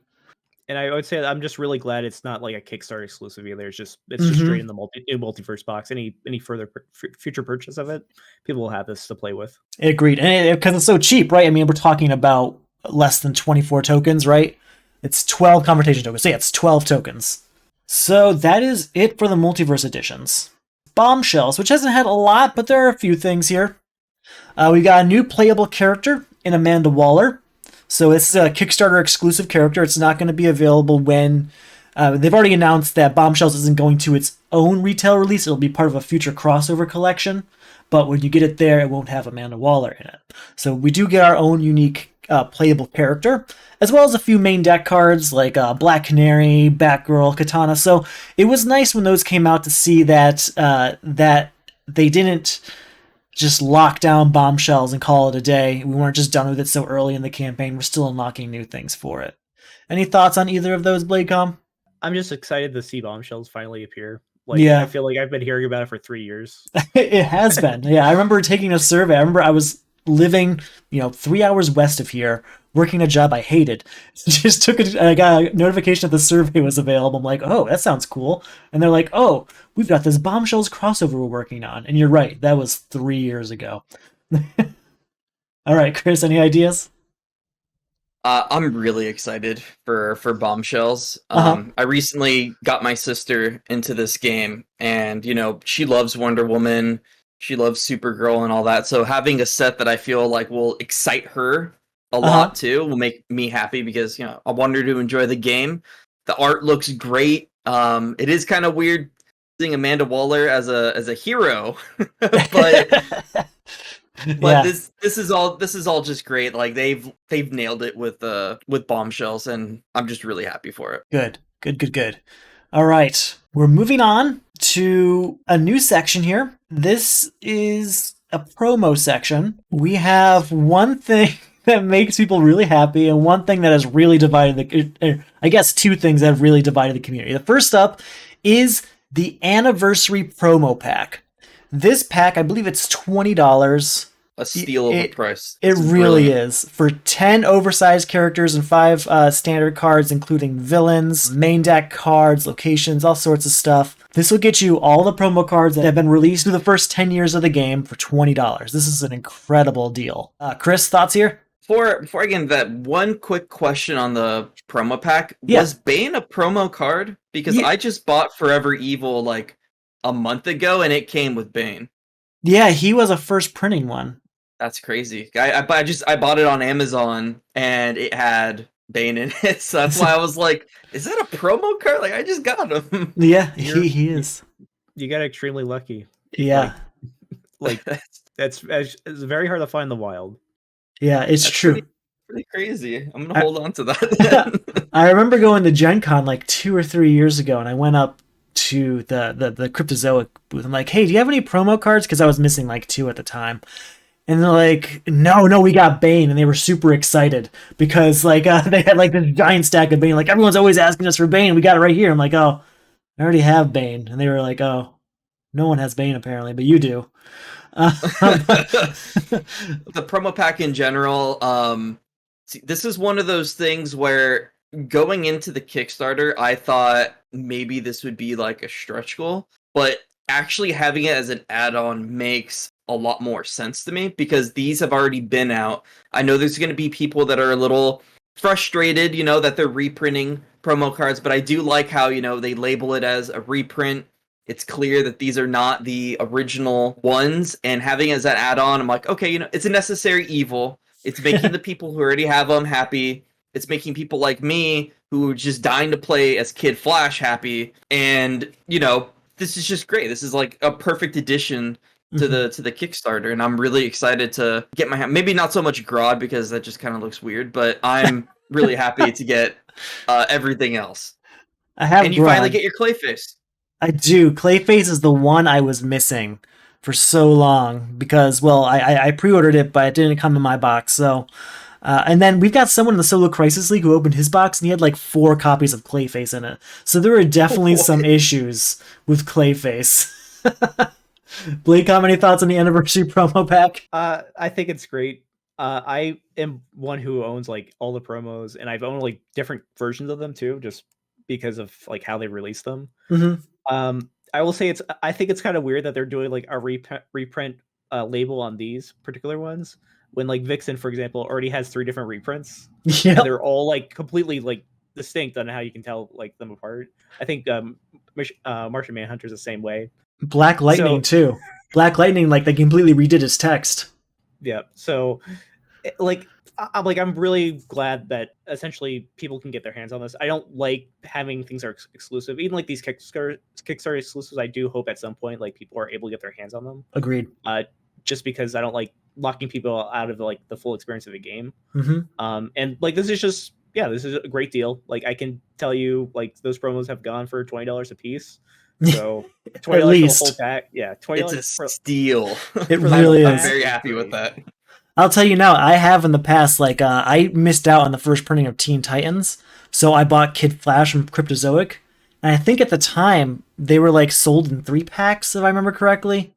And I would say I'm just really glad it's not like a Kickstarter exclusive either. It's just straight in the Multiverse Box. Any further future purchase of it, people will have this to play with. Agreed, and because it's so cheap, right? I mean, we're talking about less than 24 tokens, right? It's 12 conversation tokens. So yeah, it's 12 tokens. So that is it for the Multiverse editions. Bombshells, which hasn't had a lot, but there are a few things here. We got a new playable character in Amanda Waller. So this is a Kickstarter exclusive character. It's not going to be available when... they've already announced that Bombshells isn't going to its own retail release. It'll be part of a future crossover collection. But when you get it there, it won't have Amanda Waller in it. So we do get our own unique playable character, as well as a few main deck cards like Black Canary, Batgirl, Katana. So it was nice when those came out to see that that they didn't just lock down Bombshells and call it a day. We weren't just done with it so early in the campaign. We're still unlocking new things for it. Any thoughts on either of those, Bladecom? I'm just excited to see Bombshells finally appear. I feel like I've been hearing about it for 3 years. It has been. Yeah, I remember taking a survey. I remember I was living, 3 hours west of here, working a job I hated. Just I got a notification that the survey was available. I'm like, oh, that sounds cool. And they're like, oh, we've got this Bombshells crossover we're working on. And you're right, that was 3 years ago. All right, Chris, any ideas? I'm really excited for Bombshells. I recently got my sister into this game, and she loves Wonder Woman, she loves Supergirl and all that. So having a set that I feel like will excite her a lot too will make me happy because I want her to enjoy the game. The art looks great. It is kind of weird seeing Amanda Waller as a hero, but. But this is all just great. Like they've nailed it with Bombshells, and I'm just really happy for it. Good. All right, we're moving on to a new section here. This is a promo section. We have one thing that makes people really happy, and one thing that has really divided I guess 2 things that have really divided the community. The first up is the anniversary promo pack. This pack, I believe it's $20. A steal of a price. It really is. For 10 oversized characters and 5 standard cards, including villains, main deck cards, locations, all sorts of stuff. This will get you all the promo cards that have been released through the first 10 years of the game for $20. This is an incredible deal. Chris, thoughts here? Before I get into that, one quick question on the promo pack. Yeah. Was Bane a promo card? Because I just bought Forever Evil like a month ago, and it came with Bane. Yeah, he was a first printing one. That's crazy. I bought it on Amazon, and it had Bane in it, so that's why I was like, "Is that a promo card?" Like I just got him. Yeah, he is. You got extremely lucky. Yeah, like it's very hard to find the wild. Yeah, it's true. Pretty crazy. I'm gonna hold on to that. I remember going to Gen Con like 2 or 3 years ago, and I went up to the Cryptozoic booth. I'm like, hey, do you have any promo cards? Because I was missing like 2 at the time. And they're like, no, we got Bane. And they were super excited because like they had like this giant stack of Bane. Like, everyone's always asking us for Bane. We got it right here. I'm like, oh, I already have Bane. And they were like, oh, no one has Bane apparently, but you do. The promo pack in general, this is one of those things where going into the Kickstarter, I thought maybe this would be like a stretch goal, but actually having it as an add-on makes a lot more sense to me because these have already been out. I know there's going to be people that are a little frustrated, that they're reprinting promo cards, but I do like how, they label it as a reprint. It's clear that these are not the original ones, and having it as that add-on, I'm like, okay, it's a necessary evil. It's making the people who already have them happy. It's making people like me who are just dying to play as Kid Flash happy, and this is just great. This is like a perfect addition to the Kickstarter, and I'm really excited to get my hand. Maybe not so much Grodd because that just kind of looks weird, but I'm really happy to get everything else. I have, and you finally get your Clayface. I do. Clayface is the one I was missing for so long because, well, I pre-ordered it, but it didn't come in my box. So, and then we've got someone in the Solo Crisis League who opened his box and he had like 4 copies of Clayface in it. So there were definitely some issues with Clayface. Bladecom, any thoughts on the anniversary promo pack? I think it's great. I am one who owns like all the promos, and I've owned like different versions of them too, just because of like how they release them. I will say I think it's kind of weird that they're doing like a reprint label on these particular ones when like Vixen, for example, already has 3 different reprints. Yeah, and they're all like completely like distinct on how you can tell like them apart. I think Martian Manhunter's the same way. Black Lightning too. Black Lightning, like they completely redid his text. Yeah, so I'm really glad that essentially people can get their hands on this. I don't like having things are exclusive, even like these Kickstarter exclusives. I do hope at some point like people are able to get their hands on them. Agreed. Just because I don't like locking people out of like the full experience of the game. And like this is a great deal. Like I can tell you, like those promos have gone for $20 a piece. So $20 for the whole pack. Yeah, $20. It's a steal. It really is. I'm very happy with that. I'll tell you now, I have in the past, like, I missed out on the first printing of Teen Titans, so I bought Kid Flash from Cryptozoic, and I think at the time, they were, like, sold in 3 packs, if I remember correctly.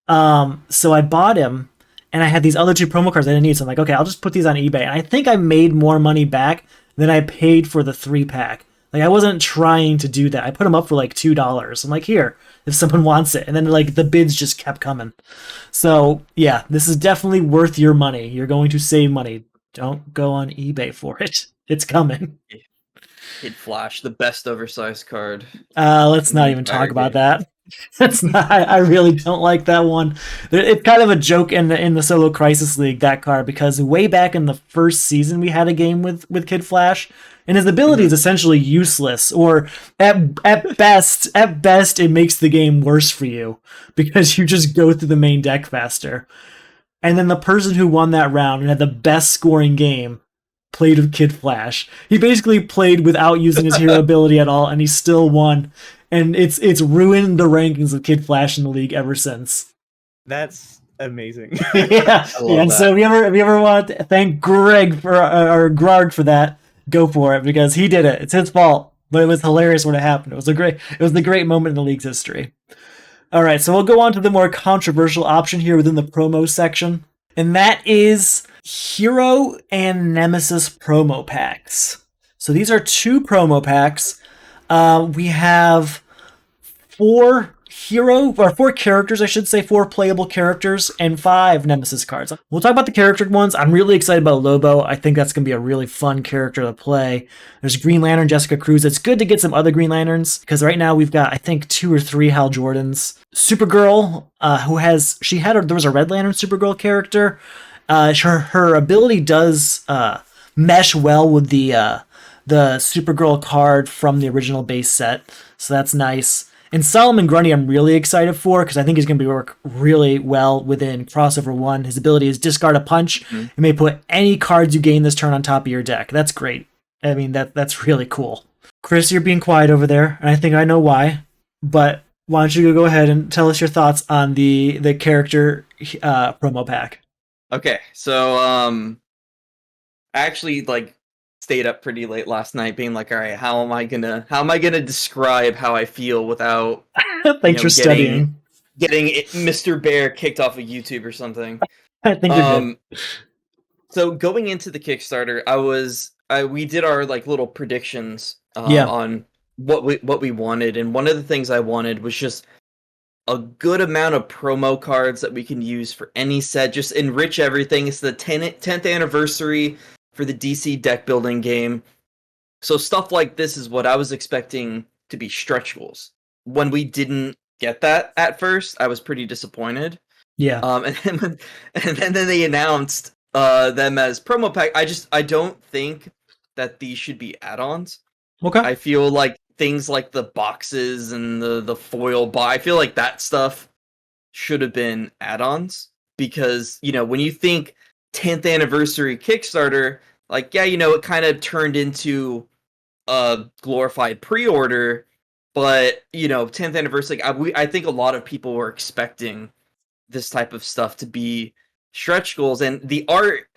So I bought him, and I had these other 2 promo cards I didn't need, so I'm like, okay, I'll just put these on eBay, and I think I made more money back than I paid for the 3-pack. Like, I wasn't trying to do that. I put them up for, like, $2. I'm like, here, if someone wants it. And then, like, the bids just kept coming. So, yeah, this is definitely worth your money. You're going to save money. Don't go on eBay for it. It's coming. Kid Flash, the best oversized card. Let's not even talk about that. That's not. I really don't like that one. It's kind of a joke in the Solo Crisis League, that card, because way back in the first season we had a game with Kid Flash, and his ability is essentially useless, or at best it makes the game worse for you because you just go through the main deck faster. And then the person who won that round and had the best scoring game played with Kid Flash. He basically played without using his hero ability at all, and he still won. And it's ruined the rankings of Kid Flash in the league ever since. That's amazing. Yeah. And so if you ever want to thank Greg or Grard for that, go for it, because he did it. It's his fault, but it was hilarious when it happened. It was the great moment in the league's history. All right, so we'll go on to the more controversial option here within the promo section, and that is Hero and Nemesis promo packs. So these are 2 promo packs. We have 4 characters, I should say, 4 playable characters, and 5 Nemesis cards. We'll talk about the character ones. I'm really excited about Lobo. I think that's going to be a really fun character to play. There's Green Lantern, Jessica Cruz. It's good to get some other Green Lanterns, because right now we've got, I think, 2 or 3 Hal Jordans. Supergirl, there was a Red Lantern Supergirl character. Her ability does mesh well with the Supergirl card from the original base set, so that's nice. And Solomon Grundy I'm really excited for, because I think he's going to work really well within Crossover 1. His ability is discard a punch. You may put any cards you gain this turn on top of your deck. That's great. I mean, that's really cool. Chris, you're being quiet over there, and I think I know why, but why don't you go ahead and tell us your thoughts on the character promo pack? Okay, so I actually stayed up pretty late last night being like, all right, how am I gonna describe how I feel without Thanks for studying. Getting Mr. Bear kicked off of YouTube or something. I think you're good. So going into the Kickstarter, we did our little predictions on what we wanted, and one of the things I wanted was just a good amount of promo cards that we can use for any set, just enrich everything. It's the 10th anniversary for the DC deck building game. So stuff like this is what I was expecting to be stretch goals. When we didn't get that at first, I was pretty disappointed. Yeah. And then they announced them as promo pack. I don't think that these should be add-ons. Okay. I feel like things like the boxes and the foil I feel like that stuff should have been add-ons, because, you know, when you think 10th anniversary Kickstarter, like, yeah, you know, it kind of turned into a glorified pre-order, but, you know, 10th anniversary, I think a lot of people were expecting this type of stuff to be stretch goals. And the art,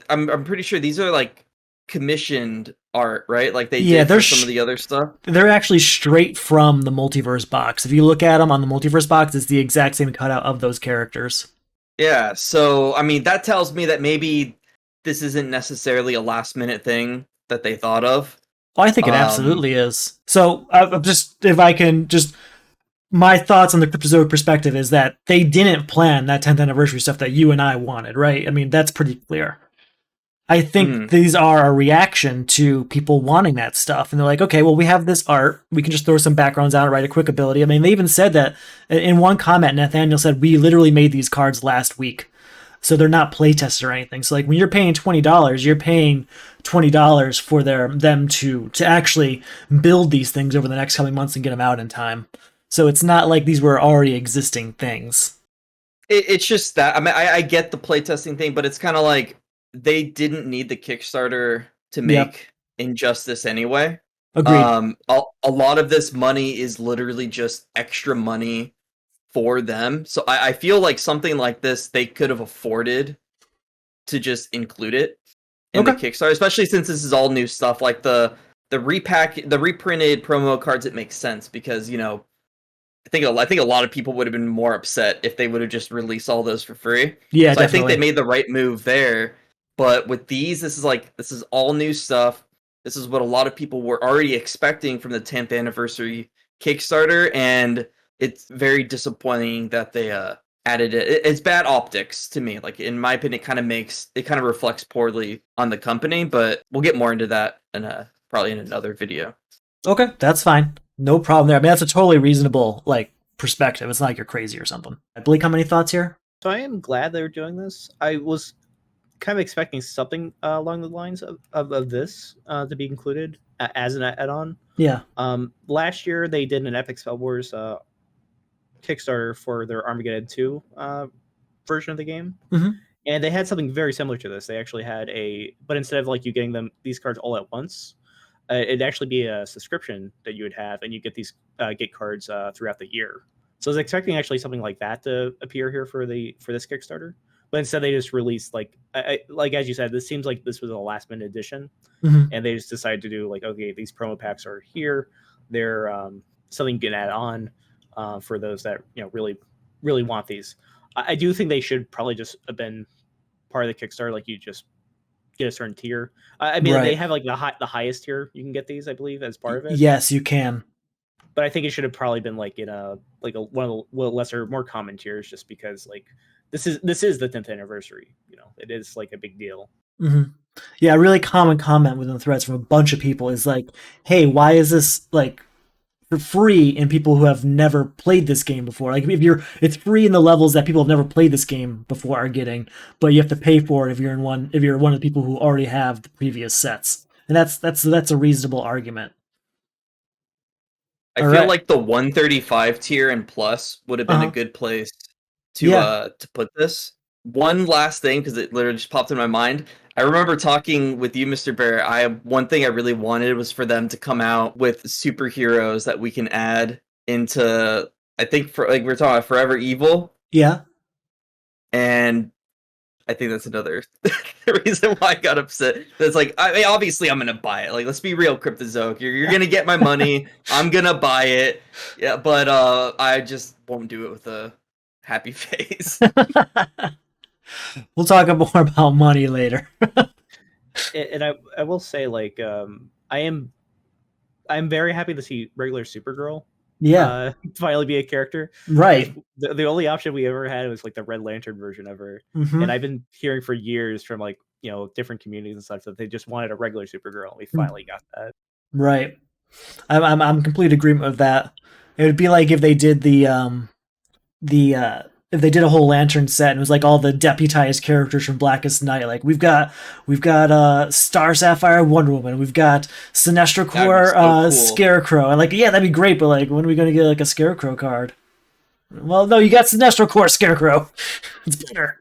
I'm pretty sure these are like commissioned art, right? Like they Yeah, did for some of the other stuff. They're actually straight from the Multiverse Box. If you look at them on the Multiverse Box, it's the exact same cutout of those characters. Yeah, so I mean that tells me that maybe this isn't necessarily a last minute thing that they thought of. Oh, I think it absolutely is. So, if I can just, my thoughts on the Cryptozoic perspective is that they didn't plan that 10th anniversary stuff that you and I wanted, right? I mean, that's pretty clear. I think these are a reaction to people wanting that stuff. And they're like, okay, well, we have this art. We can just throw some backgrounds out, write a quick ability. I mean, they even said that in one comment, Nathaniel said, we literally made these cards last week. So they're not playtested or anything. So like when you're paying $20, you're paying $20 for them to actually build these things over the next coming months and get them out in time. So it's not like these were already existing things. It's just that, I mean, I get the playtesting thing, but it's kind of like they didn't need the Kickstarter to make Injustice anyway. Agreed. A lot of this money is literally just extra money for them. So I feel like something like this, they could have afforded to just include it in the Kickstarter, especially since this is all new stuff. Like the reprinted promo cards, it makes sense because, you know, I think a lot of people would have been more upset if they would have just released all those for free. Yeah, so definitely. I think they made the right move there. But with these, this is all new stuff. This is what a lot of people were already expecting from the 10th anniversary Kickstarter, and it's very disappointing that they added it. It's bad optics to me. Like, in my opinion, it kind of reflects poorly on the company. But we'll get more into that probably in another video. Okay, that's fine. No problem there. I mean, that's a totally reasonable perspective. It's not like you're crazy or something. Blake, how many thoughts here? So I am glad they're doing this. I was kind of expecting something along the lines of this to be included as an add-on. Yeah. Last year they did an Epic Spell Wars Kickstarter for their Armageddon 2 version of the game. Mm-hmm. And they had something very similar to this. They actually had but instead of like you getting these cards all at once, it'd actually be a subscription that you would have, and you get these get cards throughout the year. So I was expecting actually something like that to appear here for this Kickstarter, but instead they just released like as you said, this seems like this was a last minute edition, and they just decided to do like, okay, these promo packs are here. They're something you can add on for those that really really want these. I do think they should probably just have been part of the Kickstarter, like you just get a certain tier. I mean, They have like the highest tier you can get these, I believe, as part of it. Yes, you can. But I think it should have probably been like in one of the lesser, more common tiers, just because like this is the 10th anniversary. It is like a big deal. Mm-hmm. Yeah, a really common comment within the threads from a bunch of people is like, "Hey, why is this like for free?" And people who have never played this game before, like it's free in the levels that people have never played this game before are getting, but you have to pay for it if you're one of the people who already have the previous sets, and that's a reasonable argument. I feel like the 135 tier and plus would have been a good place to put this. One last thing, because it literally just popped in my mind. I remember talking with you, Mr. Bear. One thing I really wanted was for them to come out with superheroes that we can add into. I think we're talking about Forever Evil. Yeah. And I think that's another reason why I got upset. It's like, I mean, obviously I'm gonna buy it. Like, let's be real, Cryptozoic. You're gonna get my money. I'm gonna buy it. Yeah, but I just won't do it with a happy face. We'll talk more about money later. And I will say, like, I'm very happy to see regular Supergirl. Yeah, finally be a character. Right. The only option we ever had was like the Red Lantern version of her, and I've been hearing for years from like different communities and such that they just wanted a regular Supergirl. We finally got that. Right. I'm complete agreement with that. It would be like if they did the if they did a whole Lantern set and it was like all the deputized characters from Blackest Night. Like we've got Star Sapphire Wonder Woman, we've got Sinestro Corps so cool. Scarecrow. And like, yeah, that'd be great, but like when are we gonna get like a Scarecrow card? Well, no, you got Sinestro Corps Scarecrow. It's better.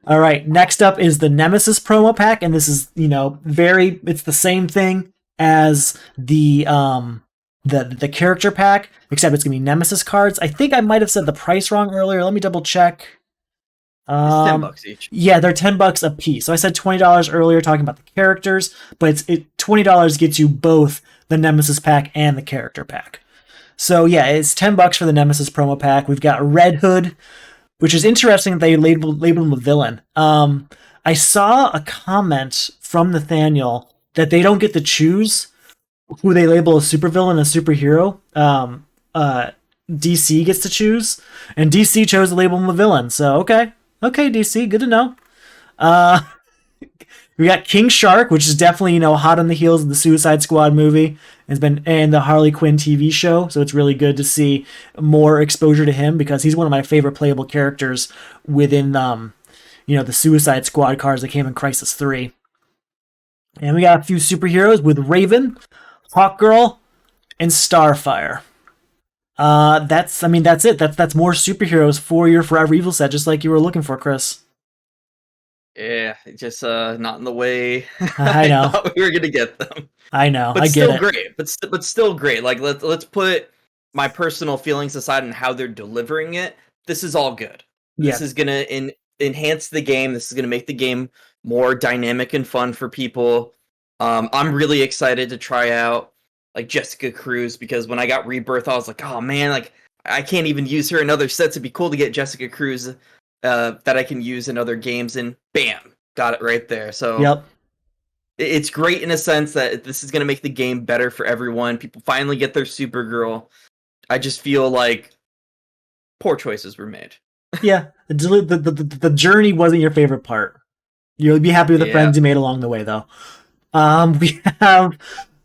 All right, next up is the Nemesis promo pack, and this is, it's the same thing as the character pack, except it's gonna be Nemesis cards. I think I might have said the price wrong earlier. Let me double check. It's $10 each. Yeah, they're $10 a piece. So I said $20 earlier talking about the characters, but $20 gets you both the Nemesis pack and the character pack. So yeah, it's $10 for the Nemesis promo pack. We've got Red Hood, which is interesting that they labeled him a villain. I saw a comment from Nathaniel that they don't get to choose who they label a supervillain and a superhero. DC gets to choose, and DC chose to label him a villain. So okay, DC, good to know. We got King Shark, which is definitely hot on the heels of the Suicide Squad movie, and the Harley Quinn TV show. So it's really good to see more exposure to him because he's one of my favorite playable characters within the Suicide Squad cards that came in Crisis 3. And we got a few superheroes with Raven, Hawkgirl, and Starfire. That's it. That's more superheroes for your Forever Evil set, just like you were looking for, Chris. Yeah, just not in the way I know. thought we were gonna get them. I know. But I get it. Great. But still great. Like let's put my personal feelings aside and how they're delivering it. This is all good. This is gonna enhance the game. This is gonna make the game more dynamic and fun for people. I'm really excited to try out like Jessica Cruz because when I got Rebirth, I was like, oh man, like I can't even use her in other sets. It'd be cool to get Jessica Cruz that I can use in other games, and bam, got it right there. So yep. It's great in a sense that this is going to make the game better for everyone. People finally get their Supergirl. I just feel like poor choices were made. Yeah, the journey wasn't your favorite part. You'll be happy with the friends you made along the way, though. We have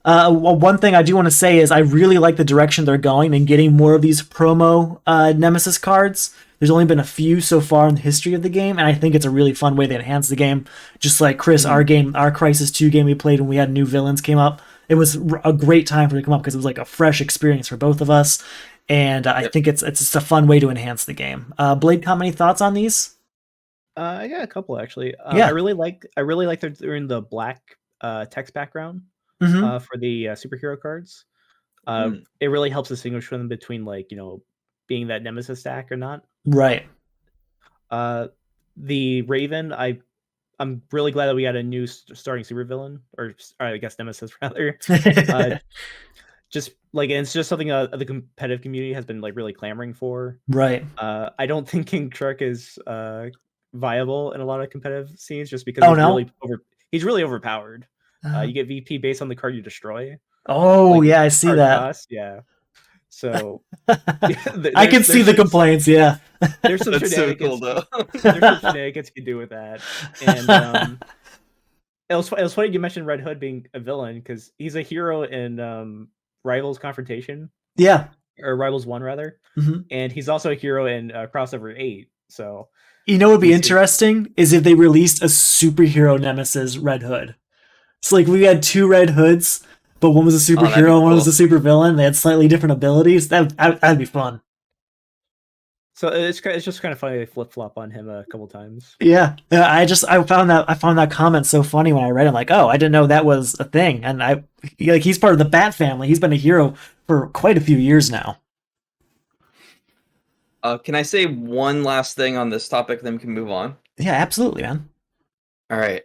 one thing I do want to say is I really like the direction they're going and getting more of these promo Nemesis cards. There's only been a few so far in the history of the game, and I think it's a really fun way to enhance the game. Just like Chris, our Crisis 2 game we played when we had new villains came up, it was a great time for it to come up because it was like a fresh experience for both of us, and I think it's just a fun way to enhance the game. Bladecom, any thoughts on these? I got a couple actually. Yeah. I really like they're doing the black text background for the superhero cards. It really helps distinguish them between being that Nemesis stack or not. Right. The Raven, I'm really glad that we got a new starting supervillain, or I guess Nemesis rather. Just it's just something the competitive community has been really clamoring for. Right. I don't think King Shark is viable in a lot of competitive scenes just because he's really overpowered. You get VP based on the card you destroy. Oh yeah, I see that. Cost, yeah. So I can see the complaints. Yeah, there's some shenanigans. So cool, though. There's some shenanigans you can do with that, and it was funny you mentioned Red Hood being a villain because he's a hero in Rivals Confrontation. Yeah, or Rivals 1 rather, and he's also a hero in Crossover 8. So what would be interesting is if they released a superhero Nemesis Red Hood. So we had two Red Hoods. But one was a superhero and one was a supervillain. They had slightly different abilities. That'd be fun. So it's just kind of funny they flip flop on him a couple times. Yeah, I found that comment so funny when I read it. Like, oh, I didn't know that was a thing. And he's part of the Bat family. He's been a hero for quite a few years now. Can I say one last thing on this topic, then we can move on? Yeah, absolutely, man. All right.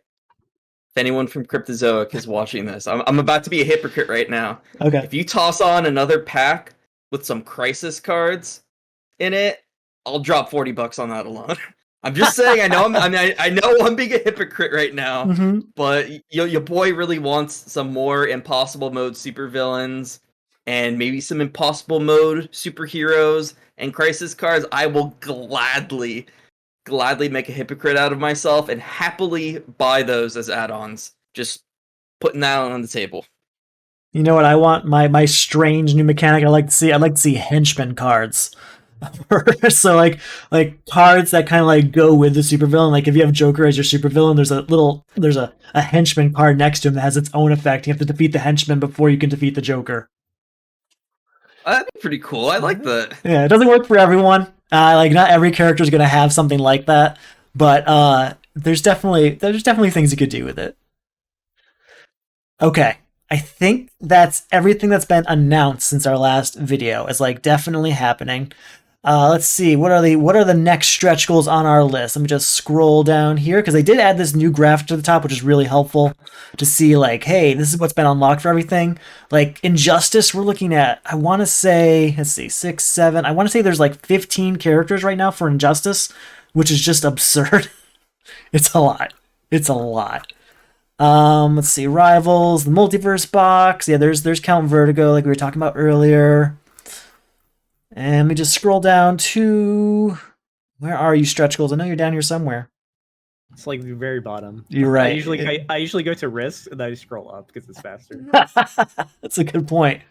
If anyone from Cryptozoic is watching this, I'm about to be a hypocrite right now. Okay. If you toss on another pack with some Crisis cards in it, I'll drop $40 on that alone. I'm just saying. I know I'm being a hypocrite right now, but your boy really wants some more Impossible Mode supervillains and maybe some Impossible Mode superheroes and Crisis cards. I will gladly make a hypocrite out of myself and happily buy those as add-ons. Just putting that on the table. You know what I want? My strange new mechanic I'd like to see henchmen cards. So like cards that kind of like go with the supervillain. Like if you have Joker as your supervillain, there's a henchman card next to him that has its own effect. You have to defeat the henchman before you can defeat the Joker. That'd be pretty cool. I like that. Yeah, it doesn't work for everyone. Like not every character is gonna have something like that, but there's definitely things you could do with it. Okay, I think that's everything that's been announced since our last video. It's like definitely happening. Let's see, what are the next stretch goals on our list? Let me just scroll down here because they did add this new graphic to the top, which is really helpful to see. Like, hey, this is what's been unlocked for everything. Like Injustice, we're looking at. I want to say, let's see, 6, 7. I want to say there's like 15 characters right now for Injustice, which is just absurd. It's a lot. It's a lot. Let's see, Rivals, the Multiverse Box. Yeah, there's Count Vertigo, like we were talking about earlier. And let me just scroll down to... Where are you, stretch goals? I know you're down here somewhere. It's like the very bottom. You're right. I usually go to risk and then I scroll up because it's faster. That's a good point.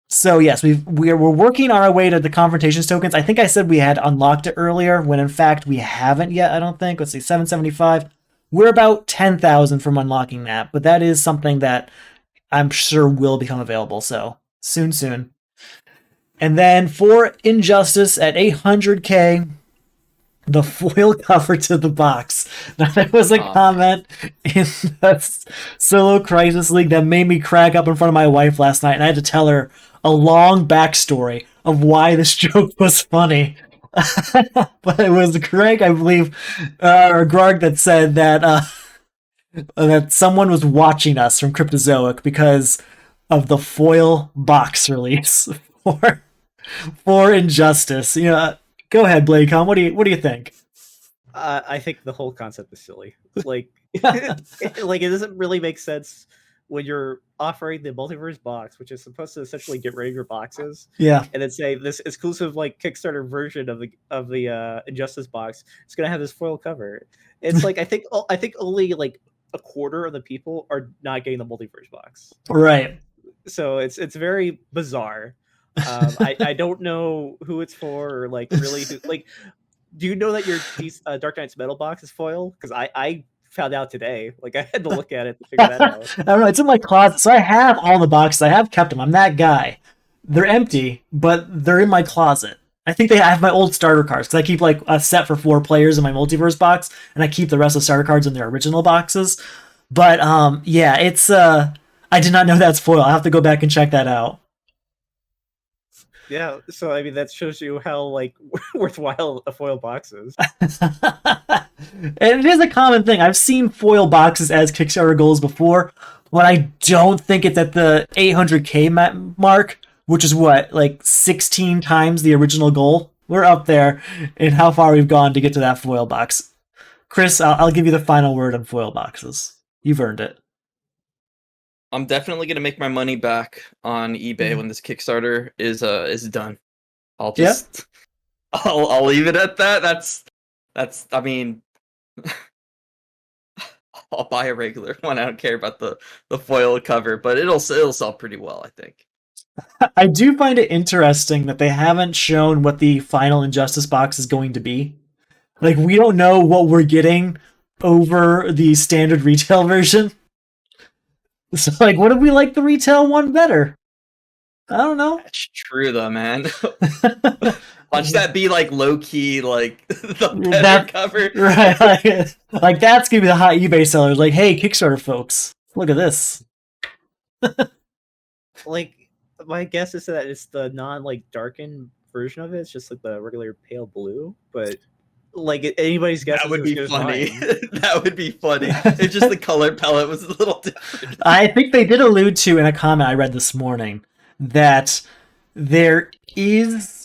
So yes, we're working our way to the confrontations tokens. I think I said we had unlocked it earlier, when in fact we haven't yet, I don't think. Let's see, 775. We're about 10,000 from unlocking that, but that is something that I'm sure will become available, so soon. And then for Injustice at 800k, the foil cover to the box. Now, there was a comment in the Solo Crisis League that made me crack up in front of my wife last night, and I had to tell her a long backstory of why this joke was funny. But it was Greg, I believe, or Grog, that said that that someone was watching us from Cryptozoic because of the foil box release for Injustice. You know, go ahead, Bladecom. What do you think? I think the whole concept is silly. Like, it doesn't really make sense when you're offering the Multiverse Box, which is supposed to essentially get rid of your boxes. Yeah. And then say this exclusive like Kickstarter version of the Injustice box is gonna have this foil cover. It's like I think only like a quarter of the people are not getting the Multiverse Box. Right. So it's very bizarre. I don't know who it's for or like really like. Do you know that your Dark Knight's Metal box is foil? Because I found out today. Like I had to look at it to figure that out. I don't know. It's in my closet, so I have all the boxes. I have kept them. I'm that guy. They're empty, but they're in my closet. I think I have my old starter cards because I keep like a set for 4 players in my Multiverse box, and I keep the rest of the starter cards in their original boxes. But yeah, it's I did not know that's foil. I'll have to go back and check that out. Yeah, so I mean that shows you how like worthwhile a foil box is. And it is a common thing. I've seen foil boxes as Kickstarter goals before, but I don't think it's at the 800k mark, which is what, like 16 times the original goal. We're up there in how far we've gone to get to that foil box. Chris, I'll give you the final word on foil boxes. You've earned it. I'm definitely gonna make my money back on eBay when this Kickstarter is done. I'll just I'll leave it at that. That's I mean I'll buy a regular one. I don't care about the foil cover, but it'll sell pretty well, I think. I do find it interesting that they haven't shown what the final Injustice box is going to be. Like, we don't know what we're getting over the standard retail version. So, like, what if we like the retail one better? I don't know. That's true, though, man. Watch that be like low key, like the better cover, right? Like that's gonna be the hot eBay sellers. Like, hey, Kickstarter folks, look at this. Like, my guess is that it's the non like darkened version of it. It's just like the regular pale blue, but like anybody's guess. That would be funny. That would be funny. It's just the color palette was a little different. I think they did allude to in a comment I read this morning that there is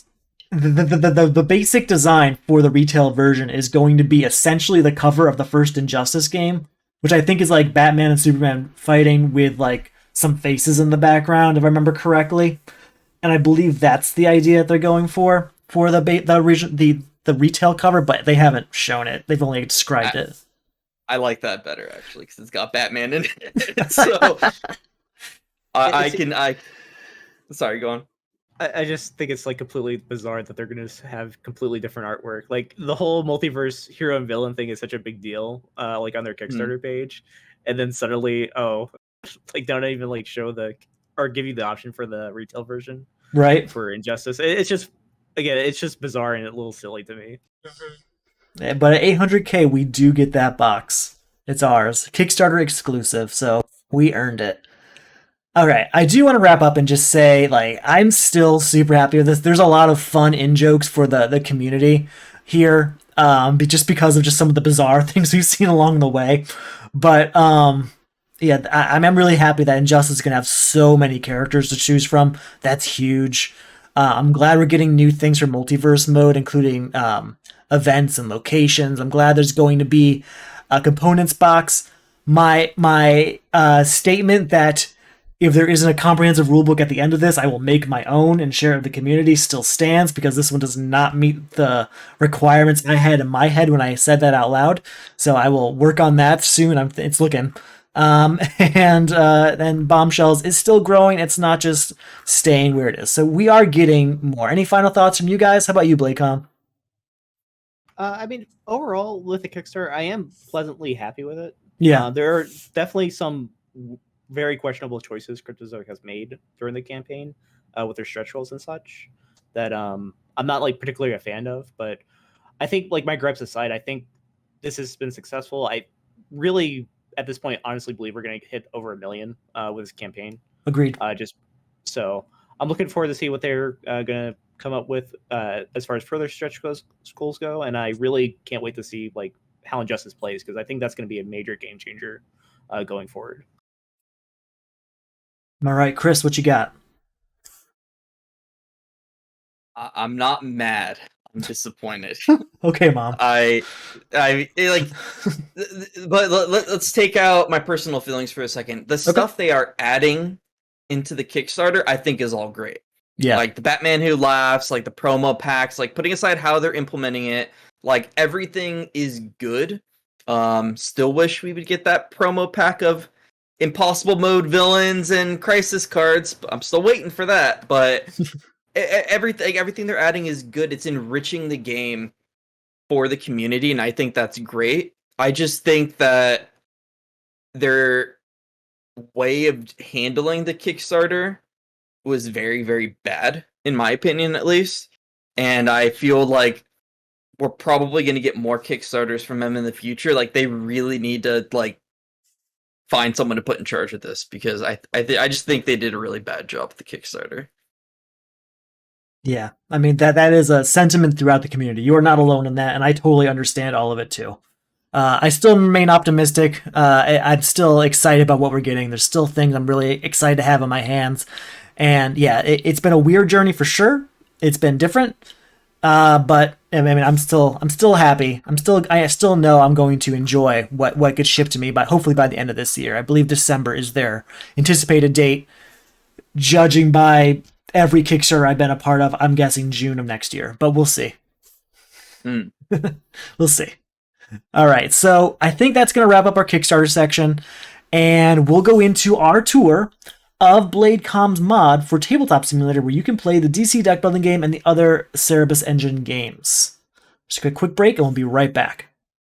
the basic design for the retail version is going to be essentially the cover of the first Injustice game, which I think is like Batman and Superman fighting with like some faces in the background, if I remember correctly. And I believe that's the idea that they're going for the retail cover, but they haven't shown it. They've only described it. I like that better actually because it's got Batman in it. So I sorry, go on. I just think it's like completely bizarre that they're going to have completely different artwork. Like the whole multiverse hero and villain thing is such a big deal, like on their Kickstarter page, and then suddenly, oh, like don't even like show the or give you the option for the retail version Right. for Injustice. It's just again, it's just bizarre and a little silly to me. But at 800K, we do get that box. It's ours. Kickstarter exclusive, so we earned it. All right, I do want to wrap up and just say, like, I'm still super happy with this. There's a lot of fun in-jokes for the community here, just because of just some of the bizarre things we've seen along the way. But, yeah, I'm really happy that Injustice is going to have so many characters to choose from. That's huge. I'm glad we're getting new things for multiverse mode, including events and locations. I'm glad there's going to be a components box. My statement that if there isn't a comprehensive rulebook at the end of this, I will make my own and share it with the community still stands, because this one does not meet the requirements I had in my head when I said that out loud. So I will work on that soon. It's looking. And then Bombshells is still growing. It's not just staying where it is. So we are getting more. Any final thoughts from you guys? How about you, Bladecom? I mean, overall with the Kickstarter, I am pleasantly happy with it. Yeah. There are definitely some very questionable choices Cryptozoic has made during the campaign with their stretch goals and such that I'm not like particularly a fan of. But I think, like, my gripes aside, I think this has been successful. I really, at this point, honestly believe we're going to hit over 1 million with this campaign. Agreed. Just so I'm looking forward to see what they're going to come up with as far as further stretch goals go, and I really can't wait to see like how Injustice plays, because I think that's going to be a major game changer going forward. All right, Chris, what you got? I'm not mad. I'm disappointed. Okay, Mom. I like, but let's take out my personal feelings for a second. The stuff they are adding into the Kickstarter, I think, is all great. Yeah. Like the Batman Who Laughs, like the promo packs, like putting aside how they're implementing it, like everything is good. Still wish we would get that promo pack of Impossible Mode villains and Crisis cards. I'm still waiting for that, but everything they're adding is good. It's enriching the game for the community, and I think that's great. I just think that their way of handling the Kickstarter was very, very bad, in my opinion, at least. And I feel like we're probably going to get more Kickstarters from them in the future. Like, they really need to like find someone to put in charge of this, because I just think they did a really bad job with the Kickstarter. Yeah, I mean that is a sentiment throughout the community. You are not alone in that, and I totally understand all of it too. I still remain optimistic. I'm still excited about what we're getting. There's still things I'm really excited to have in my hands, and yeah, it's been a weird journey for sure. It's been different, but I mean, I'm still happy. I still know I'm going to enjoy what gets shipped to me, but hopefully by the end of this year. I believe December is their anticipated date. Judging by every Kickstarter I've been a part of, I'm guessing June of next year, but we'll see. We'll see. All right, so I think that's going to wrap up our Kickstarter section, and we'll go into our tour of Bladecom's mod for Tabletop Simulator, where you can play the DC deck building game and the other Cerebus Engine games. Just a quick break, and we'll be right back.